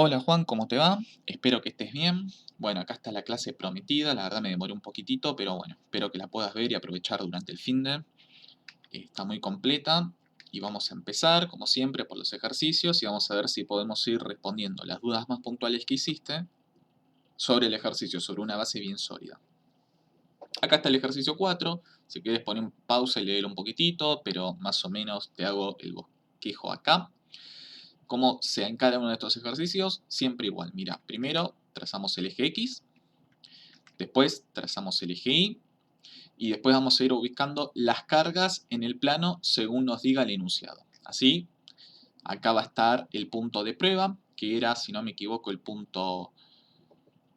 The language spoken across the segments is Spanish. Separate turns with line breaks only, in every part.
Hola Juan, ¿cómo te va? Espero que estés bien. Bueno, acá está la clase prometida, la verdad me demoré un poquitito, pero bueno, espero que la puedas ver y aprovechar durante el finde. Está muy completa y vamos a empezar, como siempre, por los ejercicios y vamos a ver si podemos ir respondiendo las dudas más puntuales que hiciste sobre el ejercicio, sobre una base bien sólida. Acá está el ejercicio 4, si quieres poner pausa y léelo un poquitito, pero más o menos te hago el bosquejo acá. Como sea en cada uno de estos ejercicios, siempre igual. Mira, primero trazamos el eje X, después trazamos el eje Y, y después vamos a ir ubicando las cargas en el plano según nos diga el enunciado. Así, acá va a estar el punto de prueba, que era, si no me equivoco, el punto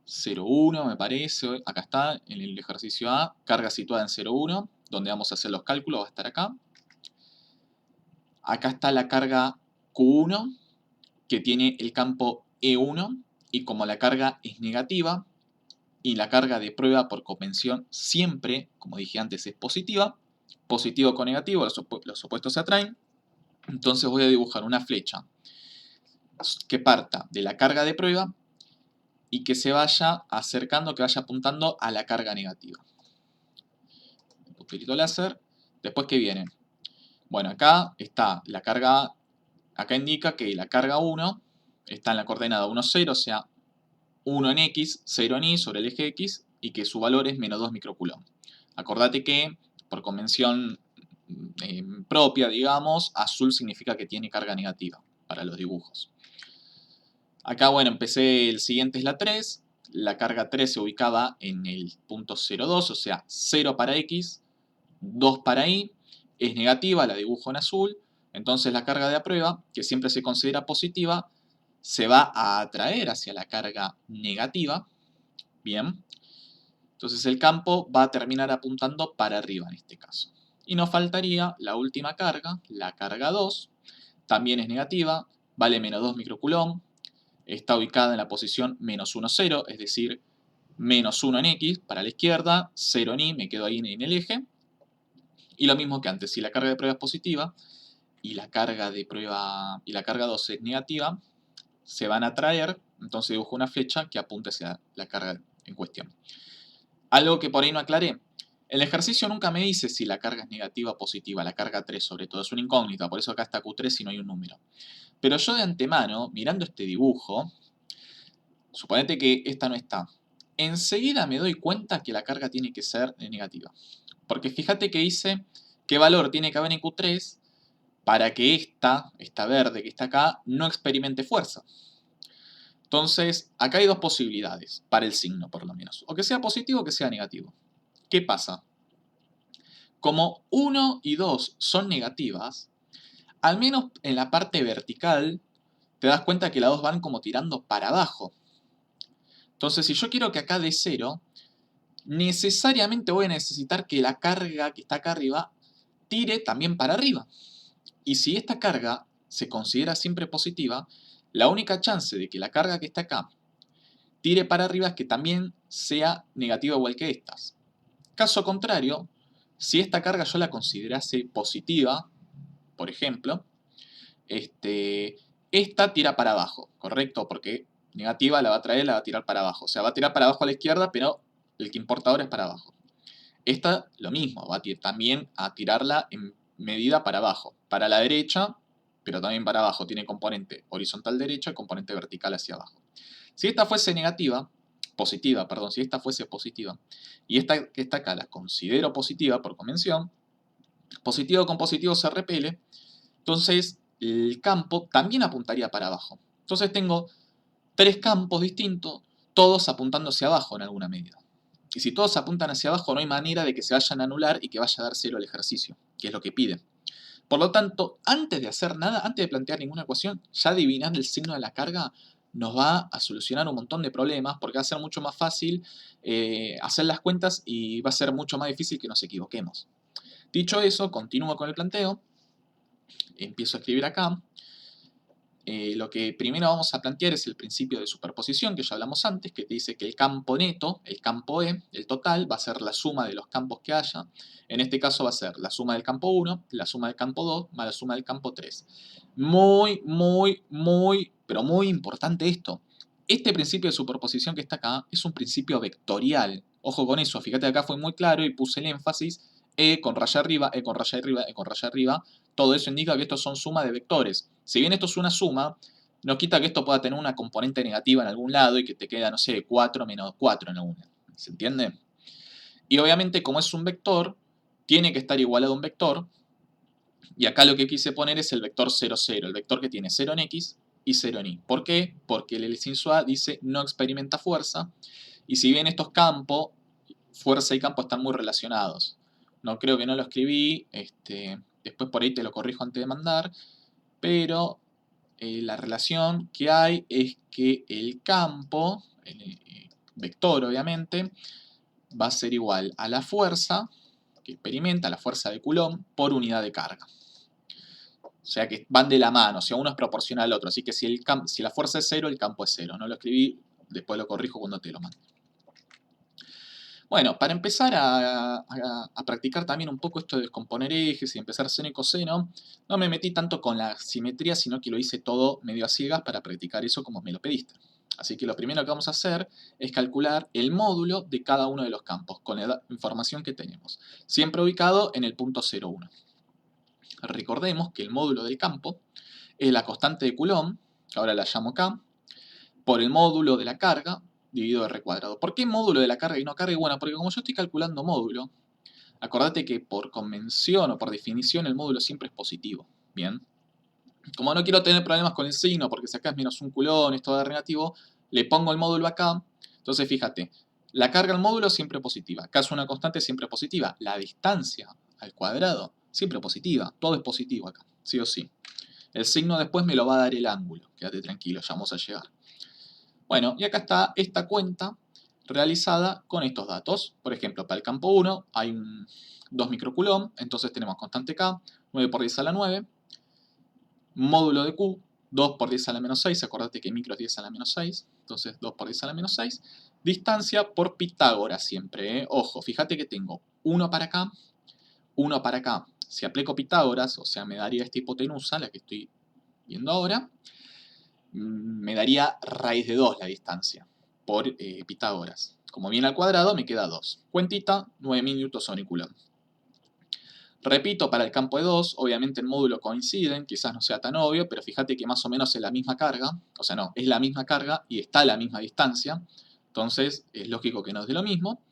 0,1 me parece. Acá está, en el ejercicio A, carga situada en 0,1, donde vamos a hacer los cálculos, va a estar acá. Acá está la carga Q1, que tiene el campo E1, y como la carga es negativa, y la carga de prueba por convención siempre, como dije antes, es positiva, positivo con negativo, los opuestos se atraen, entonces voy a dibujar una flecha que parta de la carga de prueba y que se vaya acercando, que vaya apuntando a la carga negativa. Un puntito láser. Después, ¿qué viene? Bueno, acá está la carga, acá indica que la carga 1 está en la coordenada 1, 0, o sea, 1 en X, 0 en Y sobre el eje X, y que su valor es menos 2 microcoulomb. Acordate que, por convención propia, digamos, azul significa que tiene carga negativa para los dibujos. Acá, bueno, empecé, el siguiente es la 3. La carga 3 se ubicaba en el punto 0,2, o sea, 0 para X, 2 para Y. Es negativa, la dibujo en azul. Entonces la carga de a prueba, que siempre se considera positiva, se va a atraer hacia la carga negativa. Bien. Entonces el campo va a terminar apuntando para arriba en este caso. Y nos faltaría la última carga, la carga 2. También es negativa, vale menos 2 microcoulomb. Está ubicada en la posición menos 1, 0, es decir, menos 1 en X para la izquierda, 0 en Y, me quedo ahí en el eje. Y lo mismo que antes, si la carga de prueba es positiva y la carga de prueba y la carga 2 es negativa, se van a atraer, entonces dibujo una flecha que apunte hacia la carga en cuestión. Algo que por ahí no aclaré. El ejercicio nunca me dice si la carga es negativa o positiva, la carga 3 sobre todo, es una incógnita, por eso acá está Q3 y no hay un número. Pero yo de antemano, mirando este dibujo, suponete que esta no está, enseguida me doy cuenta que la carga tiene que ser negativa. Porque fíjate que dice qué valor tiene que haber en Q3 para que esta verde que está acá, no experimente fuerza. Entonces, acá hay dos posibilidades, para el signo por lo menos. O que sea positivo o que sea negativo. ¿Qué pasa? Como 1 y 2 son negativas, al menos en la parte vertical, te das cuenta que las dos van como tirando para abajo. Entonces, si yo quiero que acá dé 0, necesariamente voy a necesitar que la carga que está acá arriba tire también para arriba. Y si esta carga se considera siempre positiva, la única chance de que la carga que está acá tire para arriba es que también sea negativa igual que estas. Caso contrario, si esta carga yo la considerase positiva, por ejemplo, esta tira para abajo, ¿correcto? Porque negativa la va a traer, la va a tirar para abajo. O sea, va a tirar para abajo a la izquierda, pero el que importa ahora es para abajo. Esta, lo mismo, va también a tirarla en medida para abajo. Para la derecha, pero también para abajo. Tiene componente horizontal derecha y componente vertical hacia abajo. Si esta fuese negativa, positiva, perdón, si esta fuese positiva, y esta que está acá la considero positiva por convención, positivo con positivo se repele, entonces el campo también apuntaría para abajo. Entonces tengo tres campos distintos, todos apuntando hacia abajo en alguna medida. Y si todos apuntan hacia abajo, no hay manera de que se vayan a anular y que vaya a dar cero el ejercicio, que es lo que pide. Por lo tanto, antes de hacer nada, antes de plantear ninguna ecuación, ya adivinar el signo de la carga nos va a solucionar un montón de problemas porque va a ser mucho más fácil hacer las cuentas y va a ser mucho más difícil que nos equivoquemos. Dicho eso, continúo con el planteo. Empiezo a escribir acá. lo que primero vamos a plantear es el principio de superposición, que ya hablamos antes, que te dice que el campo neto, el campo E, el total, va a ser la suma de los campos que haya. En este caso va a ser la suma del campo 1, la suma del campo 2, más la suma del campo 3. Pero muy importante esto. Este principio de superposición que está acá es un principio vectorial. Ojo con eso, fíjate acá fue muy claro y puse el énfasis, E con raya arriba, E con raya arriba, E con raya arriba. Todo eso indica que estos son suma de vectores. Si bien esto es una suma, no quita que esto pueda tener una componente negativa en algún lado y que te queda, no sé, 4 menos 4 en alguna. ¿Se entiende? Y obviamente, como es un vector, tiene que estar igualado a un vector. Y acá lo que quise poner es el vector 0, 0, el vector que tiene 0 en x y 0 en y. ¿Por qué? Porque el inciso A dice no experimenta fuerza. Y si bien estos campos, fuerza y campo, están muy relacionados. No creo que no lo escribí, después por ahí te lo corrijo antes de mandar, pero la relación que hay es que el campo, el vector obviamente, va a ser igual a la fuerza que experimenta, la fuerza de Coulomb, por unidad de carga. O sea que van de la mano, o sea, uno es proporcional al otro. Así que si la fuerza es 0, el campo es 0. No lo escribí, después lo corrijo cuando te lo mande. Bueno, para empezar a practicar también un poco esto de descomponer ejes y empezar seno y coseno, no me metí tanto con la simetría, sino que lo hice todo medio a ciegas para practicar eso como me lo pediste. Así que lo primero que vamos a hacer es calcular el módulo de cada uno de los campos con la información que tenemos, siempre ubicado en el punto 0,1. Recordemos que el módulo del campo es la constante de Coulomb, que ahora la llamo K, por el módulo de la carga, dividido R cuadrado. ¿Por qué módulo de la carga y no carga? Y bueno, porque como yo estoy calculando módulo, acordate que por convención o por definición el módulo siempre es positivo. Bien. Como no quiero tener problemas con el signo, porque si acá es menos un culón, esto de negativo, le pongo el módulo acá. Entonces fíjate, la carga al módulo siempre positiva. Acá es una constante siempre positiva. La distancia al cuadrado siempre positiva. Todo es positivo acá, sí o sí. El signo después me lo va a dar el ángulo. Quédate tranquilo, ya vamos a llegar. Bueno, y acá está esta cuenta realizada con estos datos. Por ejemplo, para el campo 1 hay un 2 microcoulomb, entonces tenemos constante K, 9 por 10 a la 9, módulo de Q, 2 por 10 a la menos 6, acordate que micro es 10 a la menos 6, entonces 2 por 10 a la menos 6, distancia por Pitágoras siempre, ¿eh? Ojo, fíjate que tengo 1 para acá, 1 para acá. Si aplico Pitágoras, o sea, me daría esta hipotenusa, la que estoy viendo ahora, me daría raíz de 2 la distancia por Pitágoras. Como viene al cuadrado, me queda 2. Cuentita, 9000 Nm/Coulomb. Repito, para el campo de 2, obviamente el módulo coinciden, quizás no sea tan obvio, pero fíjate que más o menos es la misma carga, o sea, no, es la misma carga y está a la misma distancia, entonces es lógico que no es de lo mismo.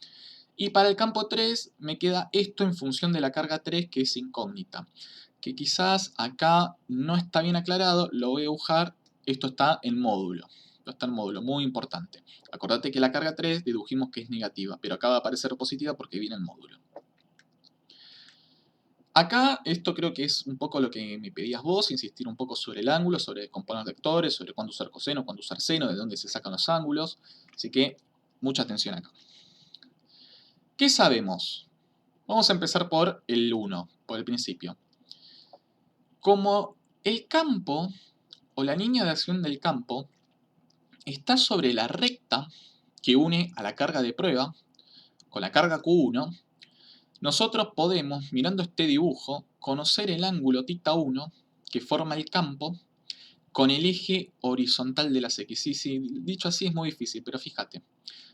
Y para el campo 3 me queda esto en función de la carga 3, que es incógnita, que quizás acá no está bien aclarado, lo voy a dibujar. Esto está en módulo. Esto está en módulo, muy importante. Acordate que la carga 3 dedujimos que es negativa, pero acá va a aparecer positiva porque viene en módulo. Acá esto creo que es un poco lo que me pedías vos, insistir un poco sobre el ángulo, sobre componer vectores, sobre cuándo usar coseno, cuándo usar seno, de dónde se sacan los ángulos. Así que mucha atención acá. ¿Qué sabemos? Vamos a empezar por el 1, por el principio. Como el campo o la línea de acción del campo está sobre la recta que une a la carga de prueba con la carga Q1, nosotros podemos, mirando este dibujo, conocer el ángulo θ1 que forma el campo con el eje horizontal de las X. Sí, dicho así es muy difícil, pero fíjate.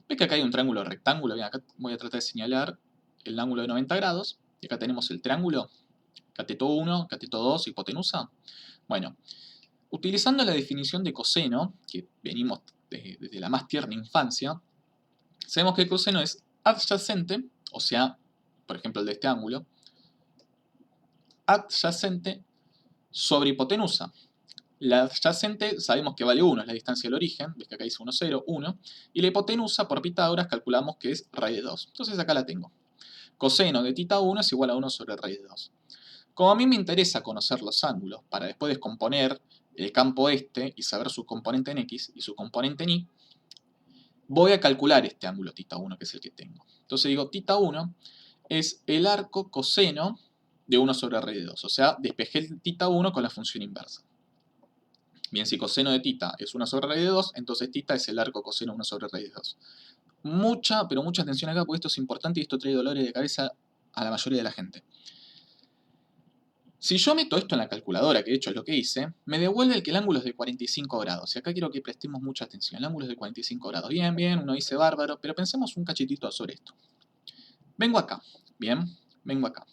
¿Ves que acá hay un triángulo rectángulo? Bien, acá voy a tratar de señalar el ángulo de 90 grados. Y acá tenemos el triángulo, cateto 1, cateto 2, hipotenusa. Bueno, utilizando la definición de coseno, que venimos desde la más tierna infancia, sabemos que el coseno es adyacente, o sea, por ejemplo el de este ángulo, adyacente sobre hipotenusa. La adyacente sabemos que vale 1, es la distancia del origen, ves que acá dice 1, 0, 1, y la hipotenusa por Pitágoras calculamos que es raíz de 2. Entonces acá la tengo. Coseno de θ1 es igual a 1 sobre raíz de 2. Como a mí me interesa conocer los ángulos para después descomponer el campo este y saber su componente en X y su componente en Y, voy a calcular este ángulo θ1 que es el que tengo. Entonces digo θ1 es el arco coseno de 1 sobre raíz de 2. O sea, despejé el θ1 con la función inversa. Bien, si coseno de tita es 1 sobre raíz de 2, entonces tita es el arco coseno 1 sobre raíz de 2. Mucha, pero mucha atención acá porque esto es importante y esto trae dolores de cabeza a la mayoría de la gente. Si yo meto esto en la calculadora, que de hecho es lo que hice, me devuelve que el ángulo es de 45 grados. Y acá quiero que prestemos mucha atención. El ángulo es de 45 grados. Bien, bien, uno dice bárbaro, pero pensemos un cachitito sobre esto. Vengo acá, bien, vengo acá.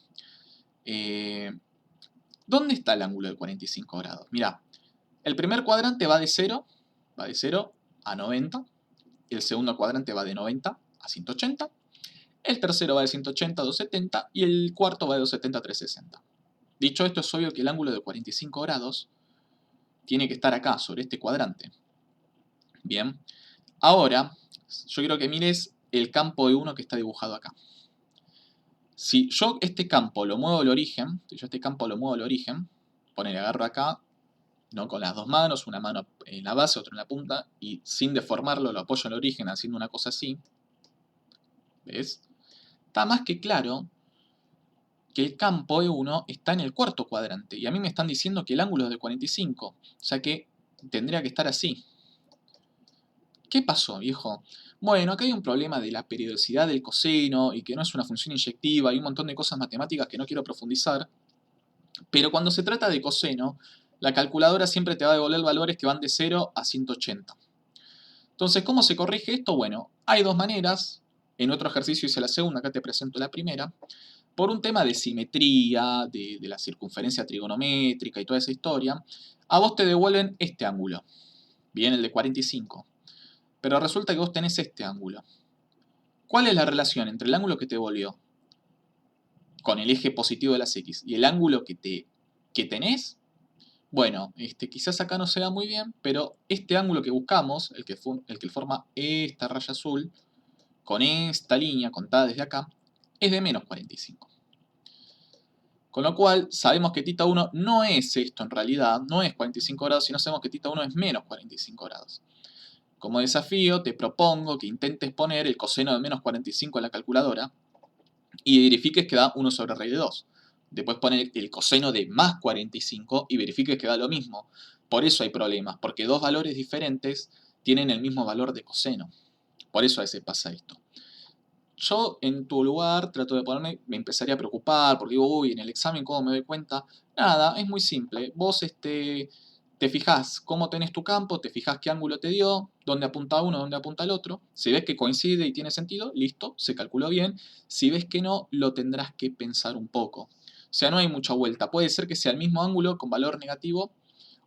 ¿Dónde está el ángulo de 45 grados? Mirá, el primer cuadrante va de 0 a 90. El segundo cuadrante va de 90 a 180. El tercero va de 180 a 270 y el cuarto va de 270 a 360. Dicho esto, es obvio que el ángulo de 45 grados tiene que estar acá, sobre este cuadrante. Bien. Ahora, yo quiero que mires el campo E1 que está dibujado acá. Si yo este campo lo muevo al origen, ponele, agarro acá, ¿no? Con las dos manos, una mano en la base, otra en la punta, y sin deformarlo lo apoyo en el origen haciendo una cosa así. ¿Ves? Está más que claro que el campo E1 está en el cuarto cuadrante, y a mí me están diciendo que el ángulo es de 45, o sea que tendría que estar así. ¿Qué pasó, viejo? Bueno, acá hay un problema de la periodicidad del coseno y que no es una función inyectiva y un montón de cosas matemáticas que no quiero profundizar, pero cuando se trata de coseno, la calculadora siempre te va a devolver valores que van de 0 a 180. Entonces, ¿cómo se corrige esto? Bueno, hay dos maneras. En otro ejercicio hice la segunda, acá te presento la primera. Por un tema de simetría, de la circunferencia trigonométrica y toda esa historia, a vos te devuelven este ángulo. Bien, el de 45. Pero resulta que vos tenés este ángulo. ¿Cuál es la relación entre el ángulo que te devolvió con el eje positivo de las X y el ángulo que tenés? Bueno, quizás acá no se vea muy bien, pero este ángulo que buscamos, el que forma esta raya azul, con esta línea contada desde acá, es de menos 45. Con lo cual, sabemos que θ 1 no es esto en realidad, no es 45 grados, sino sabemos que θ 1 es menos 45 grados. Como desafío, te propongo que intentes poner el coseno de menos 45 en la calculadora y verifiques que da 1 sobre raíz de 2. Después poner el coseno de más 45 y verifiques que da lo mismo. Por eso hay problemas, porque dos valores diferentes tienen el mismo valor de coseno. Por eso a veces pasa esto. Yo en tu lugar trato de ponerme, me empezaría a preocupar, porque digo, uy, en el examen, ¿cómo me doy cuenta? Nada, es muy simple. Vos te fijás cómo tenés tu campo, te fijás qué ángulo te dio, dónde apunta uno, dónde apunta el otro. Si ves que coincide y tiene sentido, listo, se calculó bien. Si ves que no, lo tendrás que pensar un poco. O sea, no hay mucha vuelta. Puede ser que sea el mismo ángulo con valor negativo,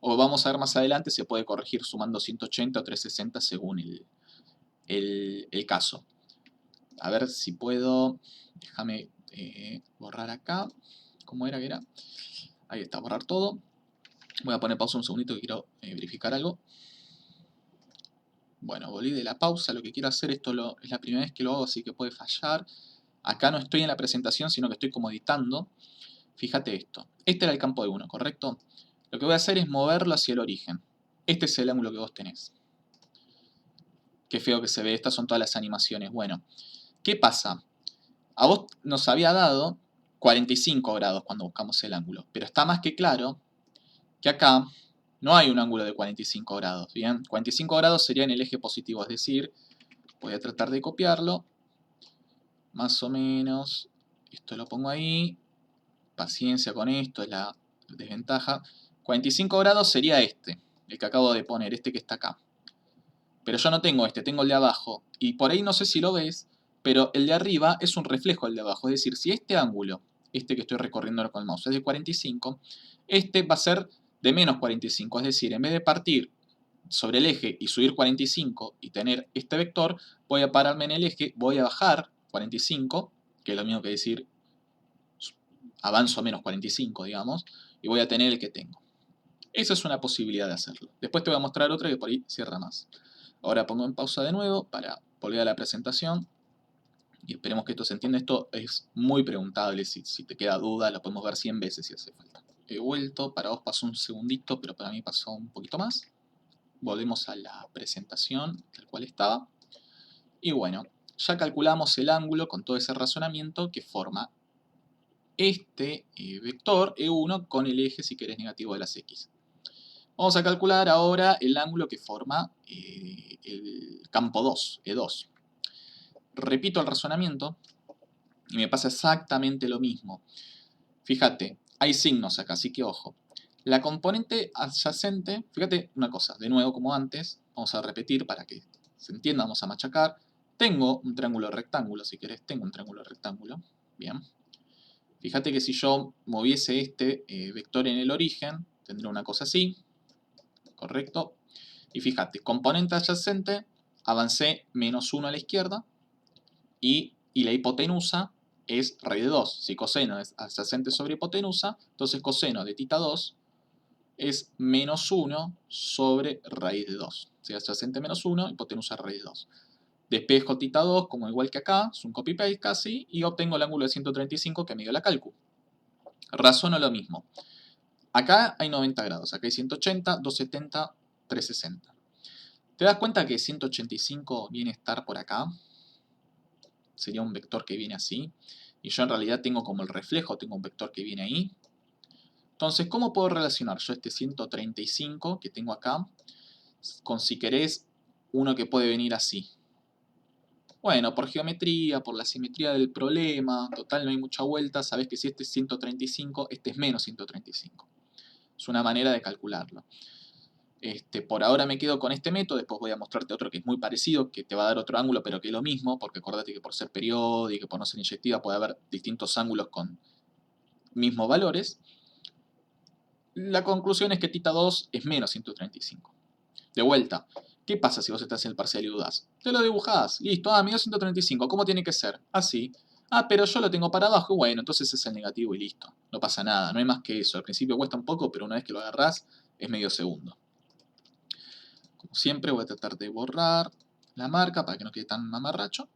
o vamos a ver más adelante, se puede corregir sumando 180 o 360 según el caso. A ver si puedo. Déjame borrar acá. ¿Cómo era que era? Ahí está, borrar todo. Voy a poner pausa un segundito que quiero verificar algo. Bueno, volví de la pausa. Lo que quiero hacer, es la primera vez que lo hago, así que puede fallar. Acá no estoy en la presentación, sino que estoy como editando. Fíjate esto. Este era el campo de 1, ¿correcto? Lo que voy a hacer es moverlo hacia el origen. Este es el ángulo que vos tenés. Qué feo que se ve. Estas son todas las animaciones. Bueno, ¿qué pasa? A vos nos había dado 45 grados cuando buscamos el ángulo, pero está más que claro que acá no hay un ángulo de 45 grados, ¿bien? 45 grados sería en el eje positivo, es decir, voy a tratar de copiarlo, más o menos, esto lo pongo ahí, paciencia con esto, es la desventaja. 45 grados sería este, el que acabo de poner, este que está acá. Pero yo no tengo este, tengo el de abajo, y por ahí no sé si lo ves, pero el de arriba es un reflejo del de abajo. Es decir, si este ángulo, este que estoy recorriendo ahora con el mouse, es de 45, este va a ser de menos 45. Es decir, en vez de partir sobre el eje y subir 45 y tener este vector, voy a pararme en el eje, voy a bajar 45, que es lo mismo que decir avanzo a menos 45, digamos, y voy a tener el que tengo. Esa es una posibilidad de hacerlo. Después te voy a mostrar otra que por ahí cierra más. Ahora pongo en pausa de nuevo para volver a la presentación. Y esperemos que esto se entienda. Esto es muy preguntable. Si te queda duda, lo podemos ver 100 veces si hace falta. He vuelto. Para vos pasó un segundito, pero para mí pasó un poquito más. Volvemos a la presentación tal cual estaba. Y bueno, ya calculamos el ángulo con todo ese razonamiento que forma este vector E1 con el eje, si querés, negativo de las X. Vamos a calcular ahora el ángulo que forma el campo 2, E2. Repito el razonamiento y me pasa exactamente lo mismo. Fíjate, hay signos acá, así que ojo. La componente adyacente, fíjate una cosa, de nuevo como antes, vamos a repetir para que se entienda, vamos a machacar. Tengo un triángulo rectángulo, si querés, tengo un triángulo rectángulo. Bien. Fíjate que si yo moviese este vector en el origen, tendría una cosa así, ¿correcto? Y fíjate, componente adyacente, avancé -1 a la izquierda y la hipotenusa es raíz de 2. Si coseno es adyacente sobre hipotenusa, entonces coseno de θ 2 es -1 sobre raíz de 2. O sea, adyacente -1, hipotenusa raíz de 2. Despejo θ 2 como igual que acá, es un copy-paste casi, y obtengo el ángulo de 135 que me dio la calcu. Razono lo mismo. Acá hay 90 grados, acá hay 180, 270, 360. ¿Te das cuenta que 185 viene a estar por acá? Sería un vector que viene así. Y yo en realidad tengo como el reflejo, tengo un vector que viene ahí. Entonces, ¿cómo puedo relacionar yo este 135 que tengo acá con, si querés, uno que puede venir así? Bueno, por geometría, por la simetría del problema, total no hay mucha vuelta, sabés que si este es 135, este es menos 135. Es una manera de calcularlo. Por ahora me quedo con este método, después voy a mostrarte otro que es muy parecido, que te va a dar otro ángulo, pero que es lo mismo, porque acordate que por ser periódico, que por no ser inyectiva, puede haber distintos ángulos con mismos valores. La conclusión es que θ 2 es menos 135. De vuelta, ¿qué pasa si vos estás en el parcial y dudás? Te lo dibujás, listo, menos 135, ¿cómo tiene que ser? Así. Pero yo lo tengo para abajo, bueno, entonces es el negativo y listo. No pasa nada, no hay más que eso. Al principio cuesta un poco, pero una vez que lo agarrás, es medio segundo. Como siempre voy a tratar de borrar la marca para que no quede tan mamarracho.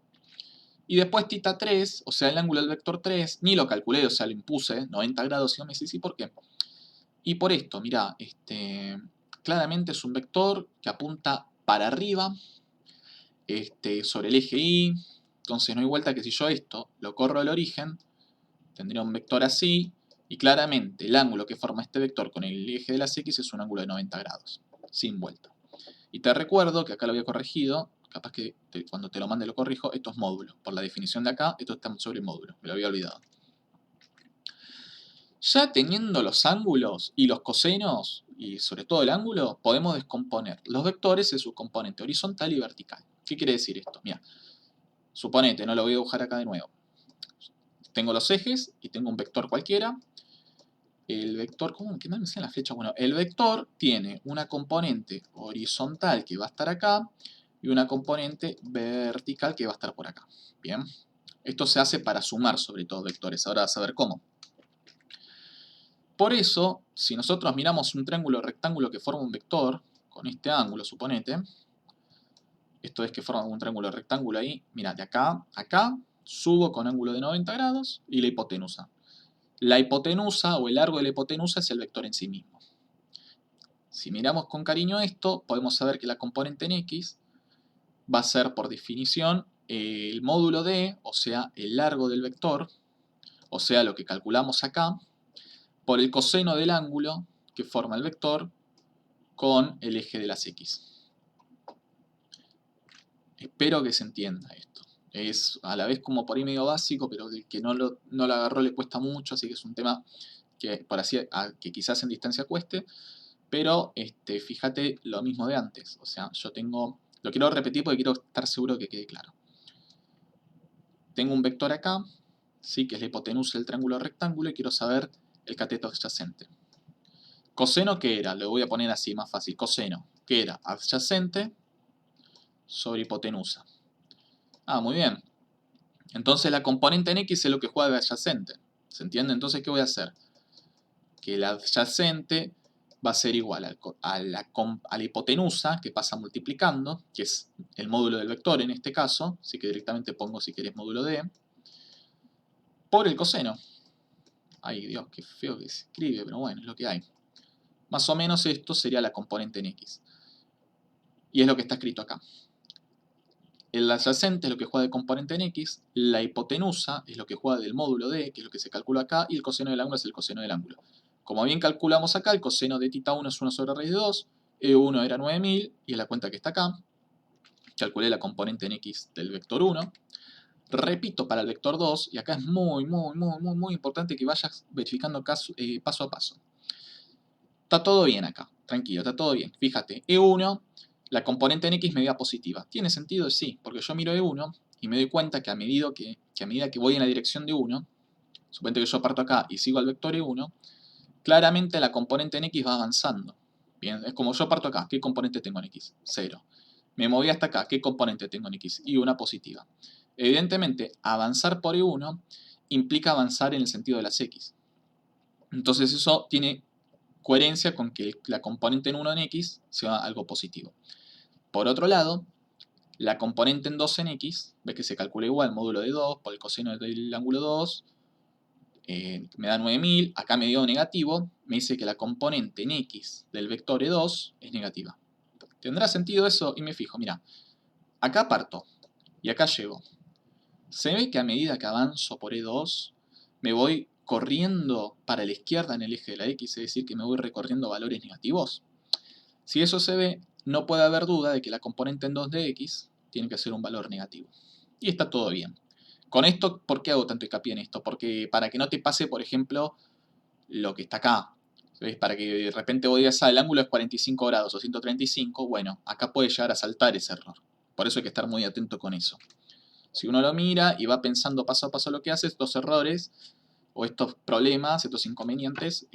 Y después θ 3, o sea el ángulo del vector 3, ni lo calculé, o sea lo impuse, 90 grados, y no me decís, ¿y por qué? Y por esto, mirá, claramente es un vector que apunta para arriba, sobre el eje Y, entonces no hay vuelta que si yo esto lo corro al origen, tendría un vector así, y claramente el ángulo que forma este vector con el eje de las X es un ángulo de 90 grados, sin vuelta. Y te recuerdo que acá lo había corregido, capaz que cuando te lo mande lo corrijo, esto es módulo. Por la definición de acá, esto está sobre módulo, me lo había olvidado. Ya teniendo los ángulos y los cosenos, y sobre todo el ángulo, podemos descomponer los vectores en su componente horizontal y vertical. ¿Qué quiere decir esto? Mira, suponete, no lo voy a dibujar acá de nuevo. Tengo los ejes y tengo un vector cualquiera. El vector, ¿qué más me decían las flechas? Bueno, el vector tiene una componente horizontal que va a estar acá y una componente vertical que va a estar por acá. Bien. Esto se hace para sumar sobre todo vectores. Ahora vas a ver cómo. Por eso, si nosotros miramos un triángulo rectángulo que forma un vector, con este ángulo, suponete, esto es que forma un triángulo rectángulo ahí, mira, de acá a acá, subo con ángulo de 90 grados y la hipotenusa. La hipotenusa o el largo de la hipotenusa es el vector en sí mismo. Si miramos con cariño esto, podemos saber que la componente en X va a ser por definición el módulo de, o sea, el largo del vector, o sea, lo que calculamos acá, por el coseno del ángulo que forma el vector con el eje de las X. Espero que se entienda esto. Es a la vez como por ahí medio básico, pero el que no lo agarró le cuesta mucho, así que es un tema que, que quizás en distancia cueste, pero fíjate lo mismo de antes. O sea, yo tengo, lo quiero repetir porque quiero estar seguro que quede claro. Tengo un vector acá, ¿sí? Que es la hipotenusa del triángulo rectángulo, y quiero saber el cateto adyacente. Coseno, ¿qué era? Lo voy a poner así, más fácil. Coseno, ¿qué era? Adyacente sobre hipotenusa. Muy bien. Entonces la componente en X es lo que juega de adyacente. ¿Se entiende? Entonces, ¿qué voy a hacer? Que el adyacente va a ser igual a la hipotenusa, que pasa multiplicando, que es el módulo del vector en este caso, así que directamente pongo, si querés, módulo de, por el coseno. Ay, Dios, qué feo que se escribe, pero bueno, es lo que hay. Más o menos esto sería la componente en X. Y es lo que está escrito acá. El adyacente es lo que juega de componente en X, la hipotenusa es lo que juega del módulo D, que es lo que se calcula acá, y el coseno del ángulo es el coseno del ángulo. Como bien calculamos acá, el coseno de tita 1 es 1 sobre raíz de 2, E1 era 9000, y es la cuenta que está acá. Calculé la componente en X del vector 1. Repito para el vector 2, y acá es muy importante que vayas verificando paso a paso. Está todo bien acá, tranquilo, está todo bien. Fíjate, E1, la componente en X me da positiva. ¿Tiene sentido? Sí, porque yo miro E1 y me doy cuenta que a medida que voy en la dirección de 1, suponete que yo parto acá y sigo al vector E1, claramente la componente en X va avanzando. Bien, es como yo parto acá, ¿qué componente tengo en X? 0. Me moví hasta acá, ¿qué componente tengo en X? Y una positiva. Evidentemente, avanzar por E1 implica avanzar en el sentido de las X. Entonces eso tiene coherencia con que la componente en 1 en X sea algo positivo. Por otro lado, la componente en 2 en X, ves que se calcula igual, módulo de 2 por el coseno del ángulo 2, me da 9000, acá me dio negativo, me dice que la componente en X del vector E2 es negativa. ¿Tendrá sentido eso? Y me fijo, mira, acá parto y acá llego. Se ve que a medida que avanzo por E2, me voy corriendo para la izquierda en el eje de la X, es decir, que me voy recorriendo valores negativos. Si eso se ve, no puede haber duda de que la componente en 2 de X tiene que ser un valor negativo. Y está todo bien. Con esto, ¿por qué hago tanto hincapié en esto? Porque para que no te pase, por ejemplo, lo que está acá. ¿Ves? Para que de repente vos digas, el ángulo es 45 grados o 135, bueno, acá puede llegar a saltar ese error. Por eso hay que estar muy atento con eso. Si uno lo mira y va pensando paso a paso lo que hace, estos errores o estos problemas, estos inconvenientes,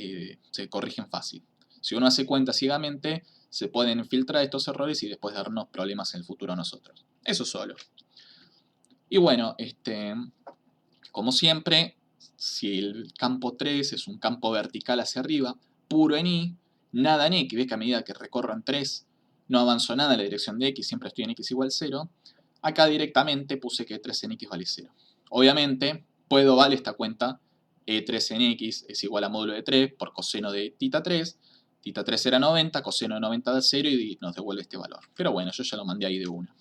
se corrigen fácil. Si uno hace cuenta ciegamente, se pueden filtrar estos errores y después darnos problemas en el futuro a nosotros. Eso solo. Y bueno, como siempre, si el campo 3 es un campo vertical hacia arriba, puro en Y, nada en X, ves que a medida que recorro en 3 no avanzo nada en la dirección de X, siempre estoy en X igual 0, acá directamente puse que 3 en X vale 0. Obviamente, puedo valer esta cuenta, E3 en X es igual a módulo de 3 por coseno de tita 3 era 90, coseno de 90 da 0 y nos devuelve este valor. Pero bueno, yo ya lo mandé ahí de una.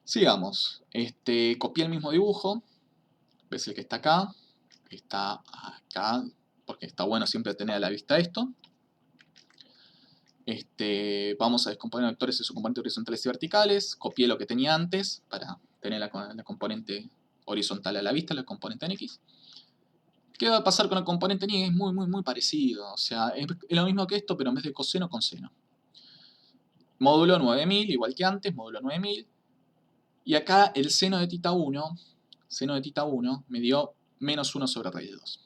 Sigamos. Copié el mismo dibujo. ¿Ves el que está acá? Está acá, porque está bueno siempre tener a la vista esto. Vamos a descomponer vectores en sus componentes horizontales y verticales. Copié lo que tenía antes para tener la componente horizontal a la vista, la componente en X. ¿Qué va a pasar con la componente en Y? Es muy parecido. O sea, es lo mismo que esto, pero en vez de coseno, con seno. Módulo 9000, igual que antes, módulo 9000. Y acá el seno de tita 1 me dio menos 1 sobre raíz de 2.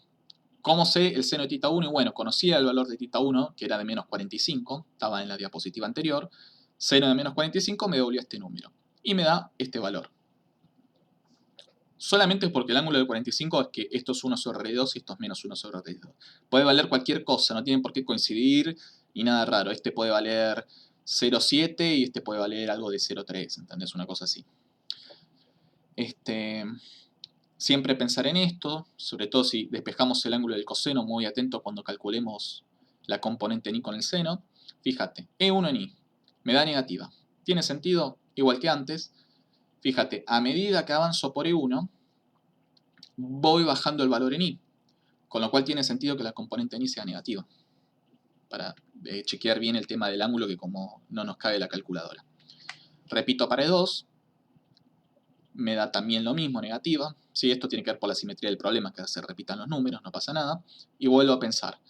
¿Cómo sé el seno de tita 1? Y bueno, conocía el valor de tita 1, que era de menos 45, estaba en la diapositiva anterior. Seno de menos 45 me devolvió este número. Y me da este valor. Solamente porque el ángulo de 45 es que esto es 1 sobre raíz de 2 y esto es menos 1 sobre raíz de 2. Puede valer cualquier cosa, no tienen por qué coincidir y nada raro. Este puede valer 0,7 y este puede valer algo de 0,3, ¿entendés? Una cosa así. Siempre pensar en esto, sobre todo si despejamos el ángulo del coseno, muy atento cuando calculemos la componente en Y con el seno. Fíjate, E1 en Y me da negativa. ¿Tiene sentido? Igual que antes. Fíjate, a medida que avanzo por E1, voy bajando el valor en Y, con lo cual tiene sentido que la componente en Y sea negativa, para chequear bien el tema del ángulo que como no nos cabe la calculadora. Repito para E2, me da también lo mismo, negativa. Sí, esto tiene que ver por la simetría del problema, que se repitan los números, no pasa nada. Y vuelvo a pensar,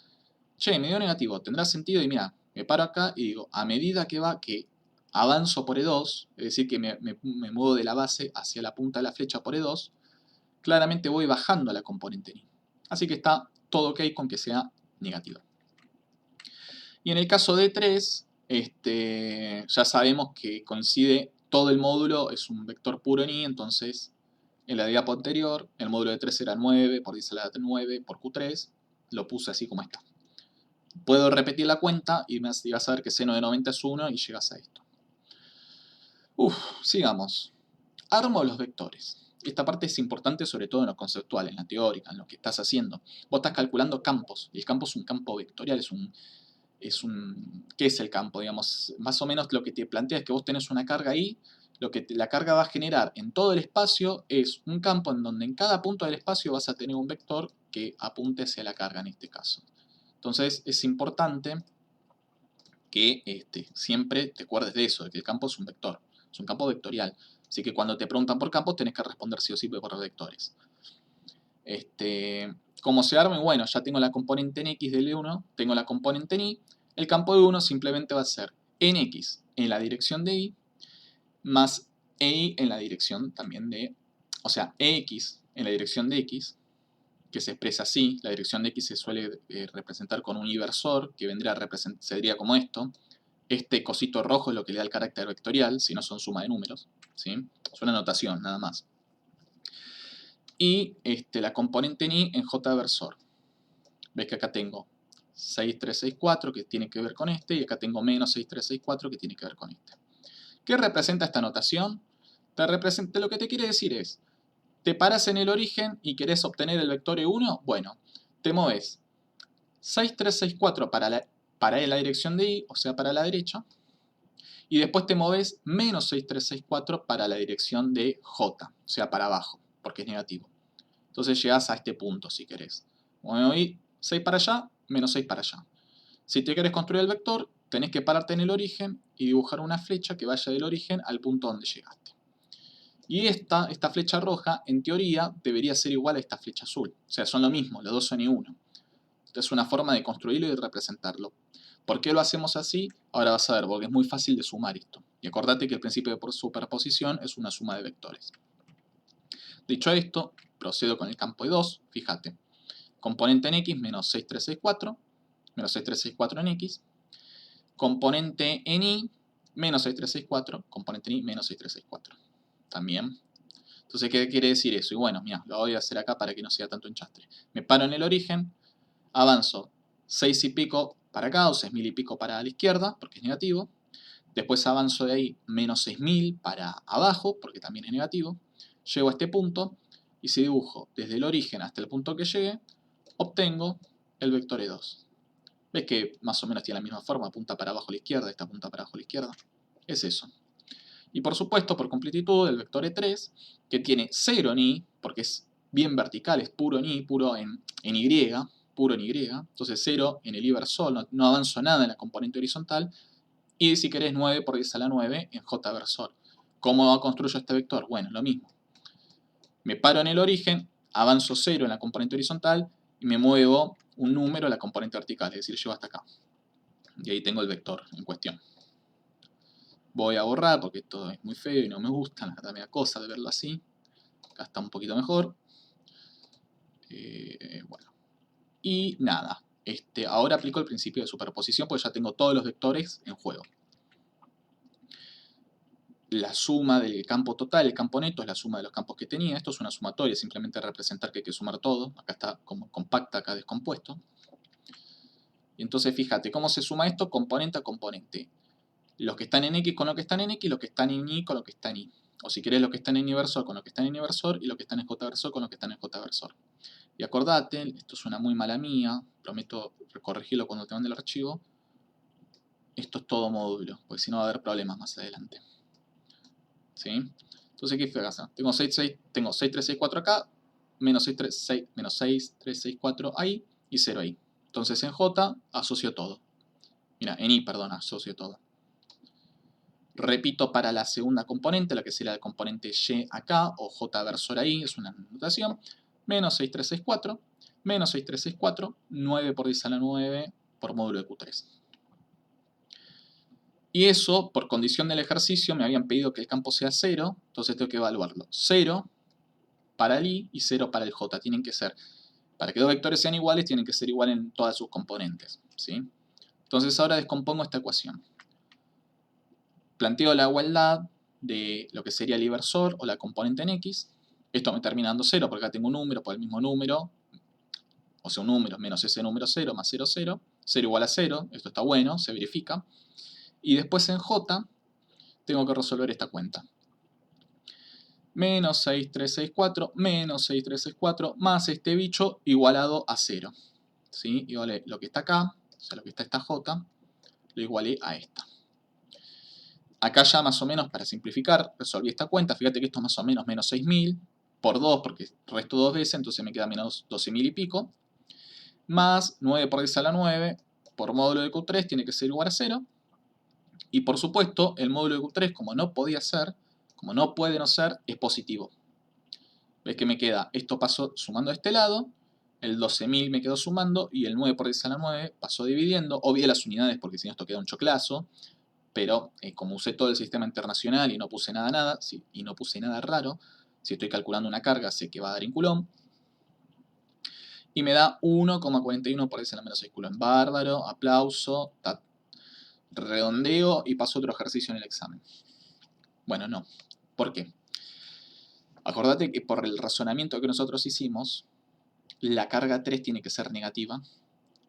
che, me dio negativo, ¿tendrá sentido? Y mira, me paro acá y digo, a medida que avanzo por E2, es decir, que me muevo de la base hacia la punta de la flecha por E2, claramente voy bajando a la componente en Y. Así que está todo ok con que sea negativa. Y en el caso de 3, ya sabemos que coincide todo el módulo, es un vector puro en Y, entonces en la diapo anterior el módulo de 3 era 9 por 10 a la 9 por Q3, lo puse así como está. Puedo repetir la cuenta y vas a ver que seno de 90 es 1 y llegas a esto. Sigamos. Armo los vectores. Esta parte es importante sobre todo en lo conceptual, en la teórica, en lo que estás haciendo. Vos estás calculando campos, y el campo es un campo vectorial, ¿qué es el campo? Digamos, más o menos lo que te plantea es que vos tenés una carga ahí, lo que la carga va a generar en todo el espacio es un campo en donde en cada punto del espacio vas a tener un vector que apunte hacia la carga en este caso. Entonces es importante que siempre te acuerdes de eso, de que el campo es un vector, es un campo vectorial. Así que cuando te preguntan por campos tenés que responder sí o sí por vectores. ¿Cómo se arma? Bueno, ya tengo la componente en X del E1, tengo la componente en Y. El campo de 1 simplemente va a ser en X en la dirección de Y más EY en la dirección también de... O sea, EX en la dirección de X, que se expresa así. La dirección de X se suele representar con un inversor, que sería como esto. Este cosito rojo es lo que le da el carácter vectorial, si no son suma de números, ¿sí? Es una notación, nada más. Y la componente en Y en J versor. Ves que acá tengo 6364 que tiene que ver con este, y acá tengo menos 6364 que tiene que ver con este. ¿Qué representa esta notación? Lo que te quiere decir es, te paras en el origen y querés obtener el vector E1, bueno, te mueves 6364 para la dirección de Y, o sea, para la derecha, y después te mueves menos 6364 para la dirección de J, o sea, para abajo, porque es negativo. Entonces llegás a este punto, si querés. Bueno, y 6 para allá, menos 6 para allá. Si te querés construir el vector, tenés que pararte en el origen y dibujar una flecha que vaya del origen al punto donde llegaste. Y esta flecha roja, en teoría, debería ser igual a esta flecha azul. O sea, son lo mismo, los dos son I1. Esta es una forma de construirlo y de representarlo. ¿Por qué lo hacemos así? Ahora vas a ver, porque es muy fácil de sumar esto. Y acordate que el principio de superposición es una suma de vectores. Dicho esto, procedo con el campo de 2. Fíjate, componente en X menos 6364, menos 6364 en X. Componente en Y, menos 6364, componente en Y, menos 6364. También. Entonces, ¿qué quiere decir eso? Y bueno, mira, lo voy a hacer acá para que no sea tanto enchastre. Me paro en el origen, avanzo 6 y pico para acá, o 6000 y pico para la izquierda, porque es negativo. Después avanzo de ahí menos 6000 para abajo, porque también es negativo. Llego a este punto, y si dibujo desde el origen hasta el punto que llegue, obtengo el vector E2. ¿Ves que más o menos tiene la misma forma? Apunta para abajo a la izquierda, esta apunta para abajo a la izquierda. Es eso. Y por supuesto, por completitud, el vector E3, que tiene 0 en Y, porque es bien vertical, es puro en Y, puro en Y, puro en Y. Entonces 0 en el Y versor, no avanzo nada en la componente horizontal. Y si querés 9 por 10 a la 9 en J versor. ¿Cómo construyo este vector? Bueno, lo mismo. Me paro en el origen, avanzo 0 en la componente horizontal y me muevo un número en la componente vertical, es decir, llego hasta acá. Y ahí tengo el vector en cuestión. Voy a borrar porque esto es muy feo y no me gusta, la verdad me da cosa de verlo así. Acá está un poquito mejor. Bueno. Y nada, ahora aplico el principio de superposición porque ya tengo todos los vectores en juego. La suma del campo total, el campo neto, es la suma de los campos que tenía. Esto es una sumatoria, simplemente representar que hay que sumar todo. Acá está como compacta, acá descompuesto. Y entonces fíjate, ¿cómo se suma esto? Componente a componente. Los que están en X con los que están en X, los que están en Y con los que están en Y. O si querés, los que están en inversor con los que están en inversor y los que están en J versor con los que están en J versor. Y acordate, esto es una muy mala mía, prometo corregirlo cuando te mande el archivo. Esto es todo módulo, porque si no va a haber problemas más adelante. ¿Sí? Entonces, ¿qué fue acá? Tengo 6364 acá, menos 6364 ahí y 0 ahí. Entonces en J asocio todo. Mira, en Y, perdón, asocio todo. Repito para la segunda componente, la que será el componente Y acá, o J versor ahí, es una notación. Menos 6364, menos 6364, 9 por 10 a la 9 por módulo de Q3. Y eso, por condición del ejercicio, me habían pedido que el campo sea 0, entonces tengo que evaluarlo. 0 para el Y y 0 para el J. Tienen que ser, para que dos vectores sean iguales, tienen que ser iguales en todas sus componentes. ¿Sí? Entonces ahora descompongo esta ecuación. Planteo la igualdad de lo que sería el inversor o la componente en X. Esto me termina dando 0 porque acá tengo un número por el mismo número. O sea, un número menos ese número 0 más 0, 0. 0 igual a 0. Esto está bueno, se verifica. Y después en J tengo que resolver esta cuenta. Menos 6364, menos 6364, más este bicho igualado a 0. ¿Sí? Igualé lo que está acá, o sea, lo que está esta J, lo igualé a esta. Acá ya más o menos, para simplificar, resolví esta cuenta. Fíjate que esto es más o menos 6000. por 2, porque resto 2 veces, entonces me queda menos 12.000 y pico, más 9 por 10 a la 9 por módulo de Q3 tiene que ser igual a 0. Y por supuesto, el módulo de Q3, como no podía ser, como no puede no ser, es positivo. ¿Ves que me queda? Esto pasó sumando a este lado, el 12.000 me quedó sumando y el 9 por 10 a la 9 pasó dividiendo. Obvié las unidades porque si no esto queda un choclazo, pero como usé todo el sistema internacional y no puse nada, sí, y no puse nada raro, si estoy calculando una carga sé que va a dar en Coulomb. Y me da 1,41 por 10 a la menos 6 Coulomb. Bárbaro, aplauso, redondeo y paso otro ejercicio en el examen. Bueno, no. ¿Por qué? Acordate que por el razonamiento que nosotros hicimos, la carga 3 tiene que ser negativa.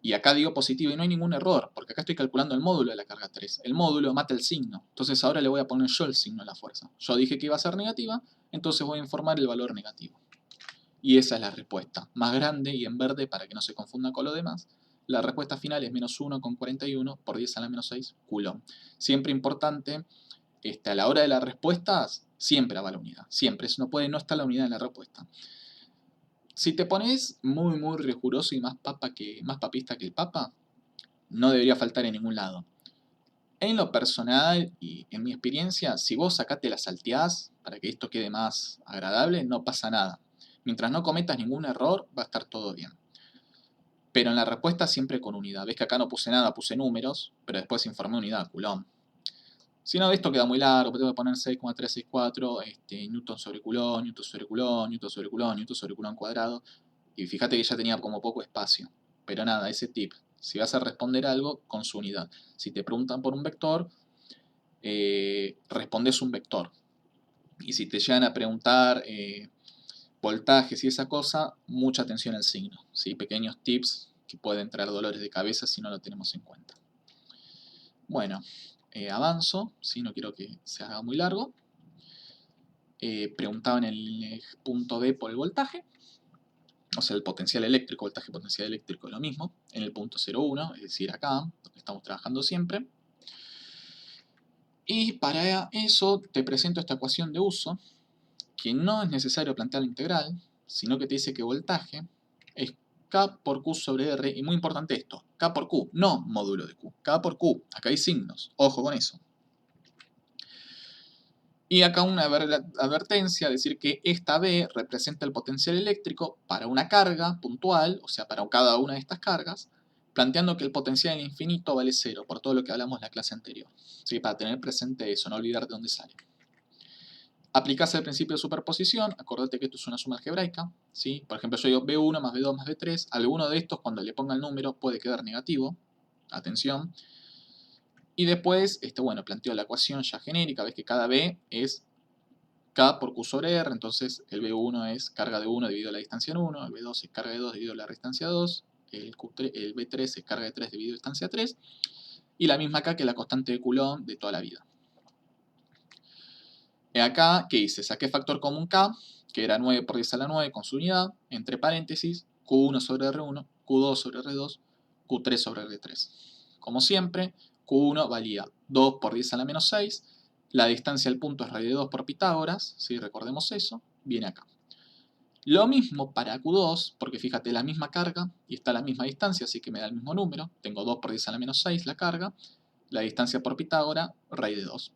Y acá digo positivo y no hay ningún error, porque acá estoy calculando el módulo de la carga 3. El módulo mata el signo. Entonces ahora le voy a poner yo el signo a la fuerza. Yo dije que iba a ser negativa, entonces voy a informar el valor negativo. Y esa es la respuesta. Más grande y en verde para que no se confunda con lo demás. La respuesta final es menos 1,41 por 10 a la menos 6 Coulomb. Siempre importante, a la hora de las respuestas, siempre va la unidad. Siempre. Eso no puede no estar la unidad en la respuesta. Si te pones muy riguroso y más papista que el papa, no debería faltar en ningún lado. En lo personal y en mi experiencia, si vos acá te la salteás para que esto quede más agradable, no pasa nada. Mientras no cometas ningún error, va a estar todo bien. Pero en la respuesta siempre con unidad. Ves que acá no puse nada, puse números, pero después informé unidad, Coulomb. Si no, esto queda muy largo, tengo que poner 6,364 newton sobre Coulomb, newton sobre Coulomb, newton sobre Coulomb, newton sobre Coulomb cuadrado. Y fíjate que ya tenía como poco espacio. Pero nada, ese tip. Si vas a responder algo, con su unidad. Si te preguntan por un vector, respondes un vector. Y si te llegan a preguntar voltajes y esa cosa, mucha atención al signo. ¿Sí? Pequeños tips que pueden traer dolores de cabeza si no lo tenemos en cuenta. Bueno, avanzo, ¿sí? No quiero que se haga muy largo. Preguntaban en el punto B por el voltaje. O sea, el potencial eléctrico, voltaje potencial eléctrico es lo mismo, en el punto 0,1, es decir, acá, donde estamos trabajando siempre. Y para eso te presento esta ecuación de uso, que no es necesario plantear la integral, sino que te dice que voltaje es K por Q sobre R, y muy importante esto, K por Q, no módulo de Q, K por Q, acá hay signos, ojo con eso. Y acá una advertencia, decir que esta B representa el potencial eléctrico para una carga puntual, o sea, para cada una de estas cargas, planteando que el potencial en infinito vale 0, por todo lo que hablamos en la clase anterior. ¿Sí? Para tener presente eso, no olvidar de dónde sale. Aplicás el principio de superposición, acordate que esto es una suma algebraica. ¿Sí? Por ejemplo, yo digo B1 más B2 más B3, alguno de estos cuando le ponga el número puede quedar negativo. Atención. Y después, bueno, planteo la ecuación ya genérica, ves que cada B es K por Q sobre R, entonces el B1 es carga de 1 dividido la distancia en 1, el B2 es carga de 2 dividido la distancia 2, el B3 es carga de 3 dividido la distancia 3, y la misma acá que la constante de Coulomb de toda la vida. Acá, ¿qué hice? Saqué factor común K, que era 9 por 10 a la 9 con su unidad, entre paréntesis, Q1 sobre R1, Q2 sobre R2, Q3 sobre R3. Como siempre, Q1 valía 2 por 10 a la menos 6, la distancia al punto es raíz de 2 por Pitágoras, si recordemos eso, viene acá. Lo mismo para Q2, porque fíjate, la misma carga y está a la misma distancia, así que me da el mismo número. Tengo 2 por 10 a la menos 6 la carga, la distancia por Pitágoras, raíz de 2.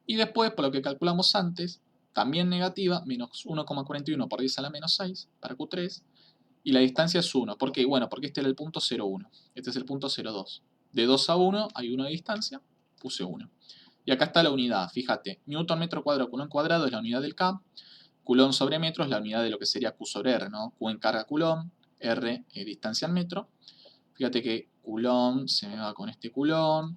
Y después, por lo que calculamos antes, también negativa, menos 1,41 por 10 a la menos 6 para Q3, y la distancia es 1. ¿Por qué? Bueno, porque este era el punto 0,1. Este es el punto 0,2. De 2 a 1 hay 1 de distancia, puse 1. Y acá está la unidad, fíjate, newton metro cuadrado Coulomb cuadrado es la unidad del K, Coulomb sobre metro es la unidad de lo que sería Q sobre R, ¿no? Q en carga Coulomb, R distancia al metro. Fíjate que Coulomb se me va con este Coulomb,